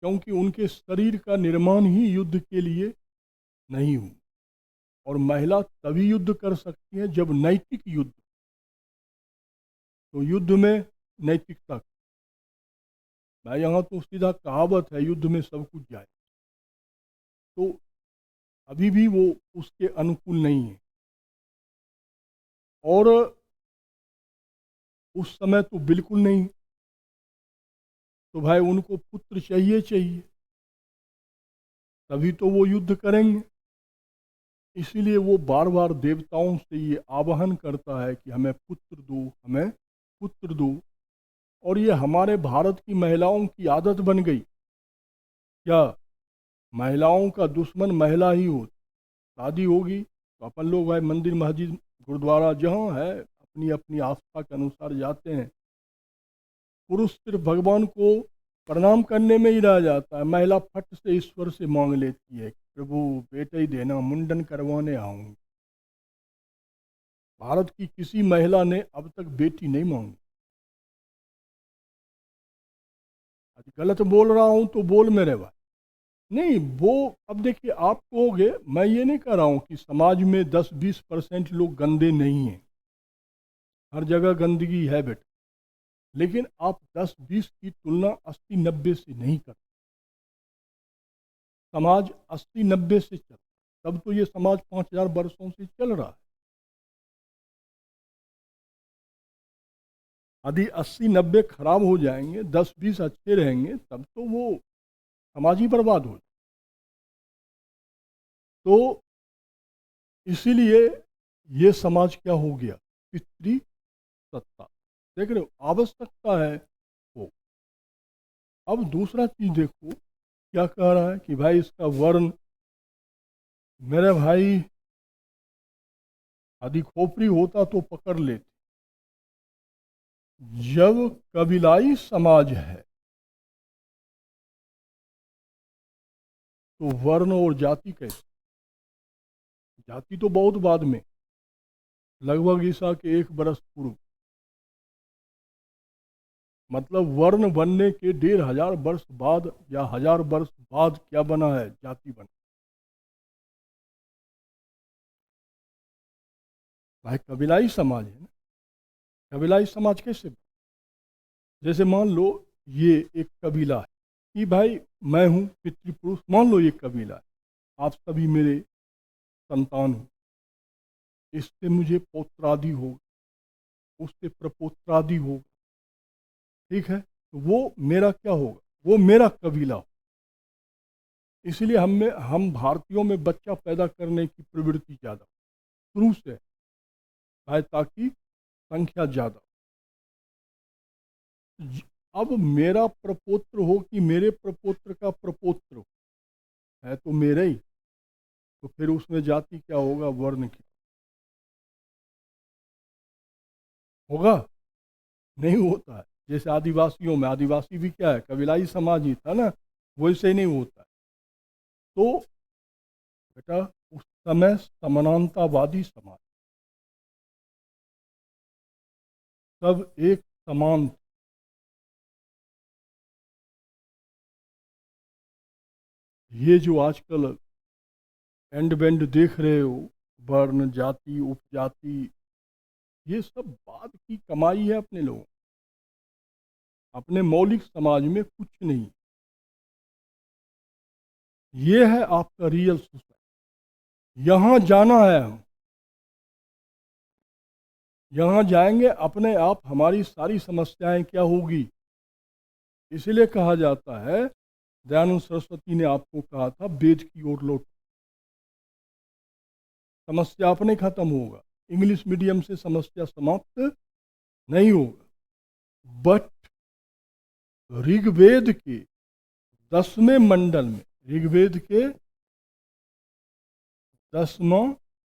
क्योंकि उनके शरीर का निर्माण ही युद्ध के लिए नहीं हुआ। और महिला तभी युद्ध कर सकती है जब नैतिक युद्ध, तो युद्ध में नैतिकता। भाई यहाँ तो सीधा कहावत है, युद्ध में सब कुछ जाए, तो अभी भी वो उसके अनुकूल नहीं है। और उस समय तो बिल्कुल नहीं। तो भाई उनको पुत्र चाहिए चाहिए, तभी तो वो युद्ध करेंगे। इसीलिए वो बार बार देवताओं से ये आवाहन करता है कि हमें पुत्र दो, हमें पुत्र दो। और ये हमारे भारत की महिलाओं की आदत बन गई, क्या महिलाओं का दुश्मन महिला ही हो। शादी होगी तो अपन लोग भाई मंदिर मस्जिद गुरुद्वारा जहाँ है अपनी अपनी आस्था के अनुसार जाते हैं। पुरुष सिर्फ भगवान को प्रणाम करने में ही रह जाता है, महिला फट से ईश्वर से मांग लेती है, प्रभु बेटे ही देना, मुंडन करवाने आऊंगी। भारत की किसी महिला ने अब तक बेटी नहीं मांगी। आज गलत बोल रहा हूं तो बोल मेरे भाई, नहीं, वो अब देखिए, आप कहोगे, मैं ये नहीं कह रहा हूँ कि समाज में 10-20% लोग गंदे नहीं हैं, हर जगह गंदगी है बेटा, लेकिन आप 10-20 की तुलना 80-90 से नहीं कर। समाज 80-90 से चल, तब तो ये समाज 5000 वर्षों से चल रहा है। यदि 80-90 खराब हो जाएंगे, 10-20 अच्छे रहेंगे, तब तो वो समाज ही बर्बाद हो जाए। तो इसीलिए ये समाज क्या हो गया, पितृ सत्ता। देख रहे हो, आवश्यकता है वो। अब दूसरा चीज देखो, क्या कह रहा है कि भाई इसका वर्ण, मेरे भाई यदि खोपड़ी होता तो पकड़ लेते। जब कबीलाई समाज है तो वर्ण और जाति कैसे? जाति तो बहुत बाद में, लगभग ईसा के 1 बरस पूर्व, मतलब वर्ण बनने के 1500 वर्ष बाद या 1000 वर्ष बाद क्या बना है, जाति बना। भाई कबीलाई समाज है ना। कबीलाई समाज कैसे? जैसे मान लो ये एक कबीला है कि भाई मैं हूँ पितृपुरुष, मान लो ये कबीला है, आप सभी मेरे संतान हो, इससे मुझे पौत्रादि होगा, उससे प्रपौत्रादि होगा, ठीक है, तो वो मेरा क्या होगा, वो मेरा कबीला हो। इसलिए हम भारतीयों में बच्चा पैदा करने की प्रवृत्ति ज़्यादा शुरू से है, ताकि संख्या ज़्यादा। अब मेरा प्रपोत्र हो कि मेरे प्रपोत्र का प्रपोत्र हो, है तो मेरा ही, तो फिर उसमें जाति क्या होगा, वर्ण क्या होगा? नहीं होता है। जैसे आदिवासियों में, आदिवासी भी क्या है, कबीलाई समाज ही था ना, वैसे नहीं होता है। तो बेटा उस समय समानतावादी समाज, सब एक समान थे। ये जो आजकल एंड बेंड देख रहे हो, वर्ण जाति उपजाति, ये सब बाद की कमाई है अपने लोगों। अपने मौलिक समाज में कुछ नहीं। ये है आपका रियल सोसाइटी। यहाँ जाना है, हम यहाँ जाएंगे, अपने आप हमारी सारी समस्याएं क्या होगी। इसीलिए कहा जाता है, दयानंद सरस्वती ने आपको कहा था, वेद की ओर लौट, समस्या अपने खत्म होगा। इंग्लिश मीडियम से समस्या समाप्त नहीं होगा। बट ऋग्वेद के 10वें मंडल में, ऋग्वेद के 10वां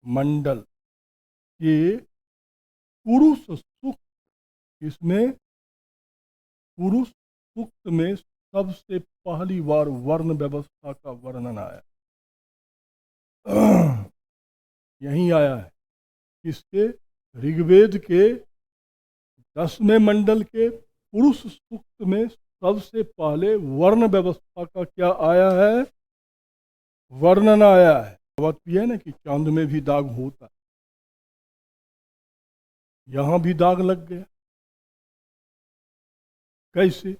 मंडल के पुरुष सूक्त, इसमें पुरुष सूक्त में सबसे पहली बार वर्ण व्यवस्था का वर्णन आया। यहीं आया है, इसके ऋग्वेद के 10वें मंडल के पुरुष सूक्त में सबसे पहले वर्ण व्यवस्था का क्या आया है, वर्णन आया है। बात भी है ना कि चांद में भी दाग होता है, यहां भी दाग लग गया। कैसे?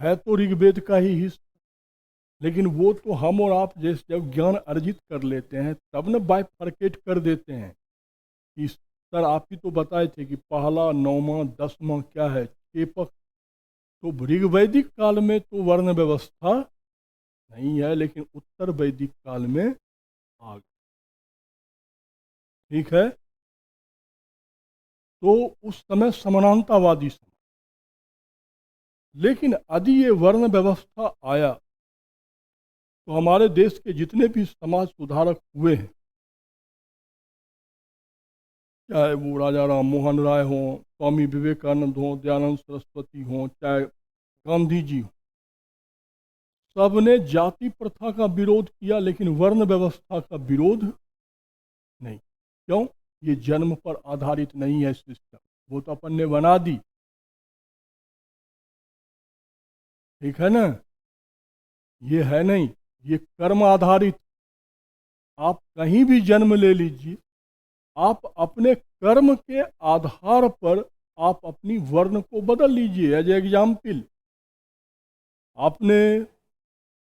है तो ऋग्वेद का ही हिस्सा, लेकिन वो तो हम और आप जैसे जब ज्ञान अर्जित कर लेते हैं तब न बाइफरकेट कर देते हैं कि सर आप ही तो बताए थे कि पहला 9वां 10वां क्या है, चेपक। तो ऋग्वैदिक काल में तो वर्ण व्यवस्था नहीं है, लेकिन उत्तर वैदिक काल में आ गई। ठीक है, तो उस समय समानतावादी समाज। लेकिन यदि ये वर्ण व्यवस्था आया तो हमारे देश के जितने भी समाज सुधारक हुए हैं, चाहे वो राजा राम मोहन राय हों, स्वामी विवेकानंद हों, दयानंद सरस्वती हों, चाहे गांधी जी हों, सब ने जाति प्रथा का विरोध किया, लेकिन वर्ण व्यवस्था का विरोध नहीं। क्यों? ये जन्म पर आधारित नहीं है सिस्टम, वो तो अपन ने बना दी। ठीक है ना? ये है नहीं, ये कर्म आधारित। आप कहीं भी जन्म ले लीजिए, आप अपने कर्म के आधार पर आप अपनी वर्ण को बदल लीजिए। एज एग्जाम्पल, आपने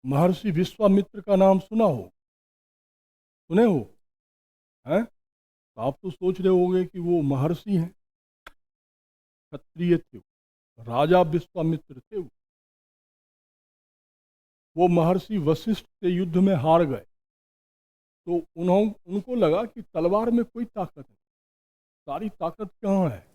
महर्षि विश्वामित्र का नाम सुना हो, सुने हो हैं? तो आप तो सोच रहे होंगे कि वो महर्षि हैं, क्षत्रिय थे, राजा विश्वामित्र थे। वो महर्षि वशिष्ठ से युद्ध में हार गए, तो उनको लगा कि तलवार में कोई ताकत नहीं, सारी ताकत कहाँ है?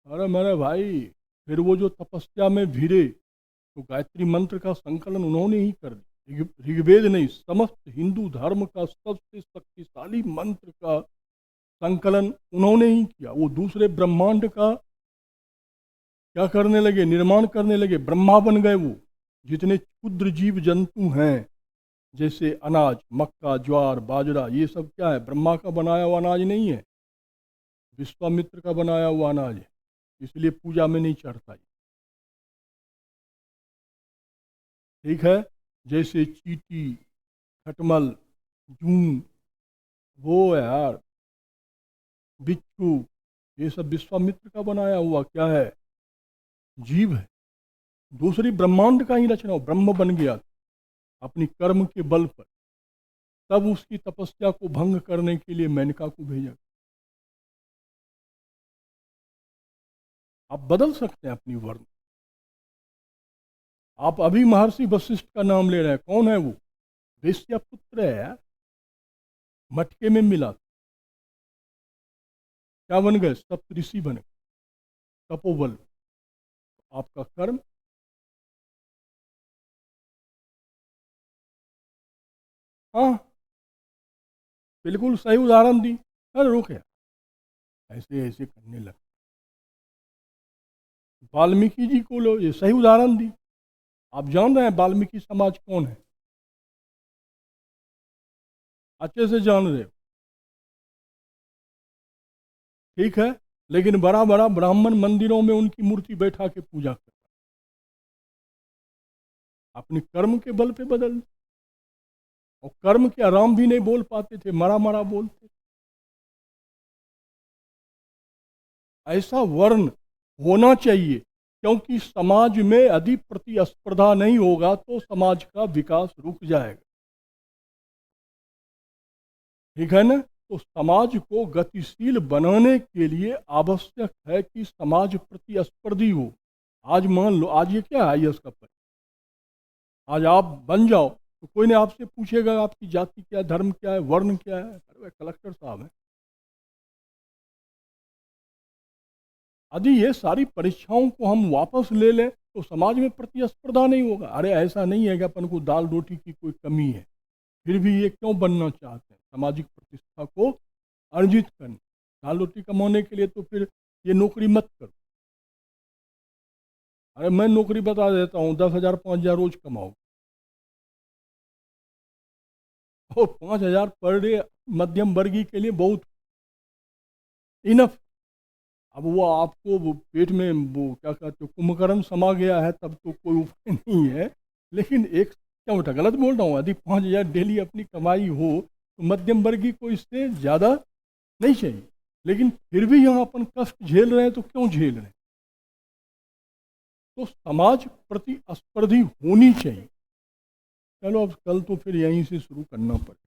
अरे मेरे भाई, फिर वो जो तपस्या में भिड़े, तो गायत्री मंत्र का संकलन उन्होंने ही कर दिया। ऋग्वेद नहीं, समस्त हिंदू धर्म का सबसे शक्तिशाली मंत्र का संकलन उन्होंने ही किया। वो दूसरे ब्रह्मांड का क्या करने लगे? निर्माण करने लगे, ब्रह्मा बन गए वो। जितने क्षुद्र जीव जंतु हैं, जैसे अनाज, मक्का, ज्वार, बाजरा, ये सब क्या है? ब्रह्मा का बनाया हुआ अनाज नहीं है, विश्वामित्र का बनाया हुआ अनाज है, इसलिए पूजा में नहीं चढ़ता। ठीक है? जैसे चींटी, खटमल, जून, वो यार बिच्छू, ये सब विश्वामित्र का बनाया हुआ क्या है? जीव है। दूसरी ब्रह्मांड का ही रचना, ब्रह्म बन गया अपनी कर्म के बल पर। तब उसकी तपस्या को भंग करने के लिए मेनका को भेजा। आप बदल सकते हैं अपनी वर्ण। आप अभी महर्षि वशिष्ठ का नाम ले रहे हैं, कौन है वो? वेश्या पुत्र है यार, मटके में मिला। क्या बन गए? सप्तऋषि बन गए, तपोबल। आपका कर्म। हाँ, बिल्कुल सही उदाहरण दी। अरे रुके, ऐसे ऐसे करने लगे। वाल्मीकि जी को लो, ये सही उदाहरण दी। आप जान रहे हैं वाल्मीकि समाज कौन है? अच्छे से जान रहे हो, ठीक है? लेकिन बड़ा बड़ा ब्राह्मण मंदिरों में उनकी मूर्ति बैठा के पूजा करता, अपने कर्म के बल पे बदल। और कर्म क्या, राम भी नहीं बोल पाते थे, मरा मरा बोलते। ऐसा वर्ण होना चाहिए, क्योंकि समाज में यदि प्रतिस्पर्धा नहीं होगा तो समाज का विकास रुक जाएगा। ठीक है ना? तो समाज को गतिशील बनाने के लिए आवश्यक है कि समाज प्रतिस्पर्धी हो। आज मान लो, आज ये क्या है? IAS का परीक्षा, आज आप बन जाओ तो कोई ने आपसे पूछेगा आपकी जाति क्या है, धर्म क्या है, वर्ण क्या है? अरे कलेक्टर साहब है। यदि ये सारी परीक्षाओं को हम वापस ले लें तो समाज में प्रतिस्पर्धा नहीं होगा। अरे ऐसा नहीं है कि अपन को दाल रोटी की कोई कमी है, फिर भी ये क्यों बनना चाहते हैं? सामाजिक प्रतिष्ठा को अर्जित करने। दाल रोटी कमाने के लिए तो फिर ये नौकरी मत करो। अरे मैं नौकरी बता देता हूँ, 10,000 5,000 रोज कमाओ, और 5,000 पर डे मध्यम वर्गीय के लिए बहुत इनफ। अब वो आपको वो पेट में वो क्या कहते हो, कुंभकर्ण समा गया है, तब तो कोई उपाय नहीं है। लेकिन एक, क्या बेटा गलत बोल रहा हूँ? यदि 5,000 डेली अपनी कमाई हो तो मध्यम वर्गीय को इससे ज़्यादा नहीं चाहिए। लेकिन फिर भी यहाँ अपन कष्ट झेल रहे हैं, तो क्यों झेल रहे हैं? तो समाज प्रतिस्पर्धी होनी चाहिए। चलो अब कल तो फिर यहीं से शुरू करना पड़ेगा।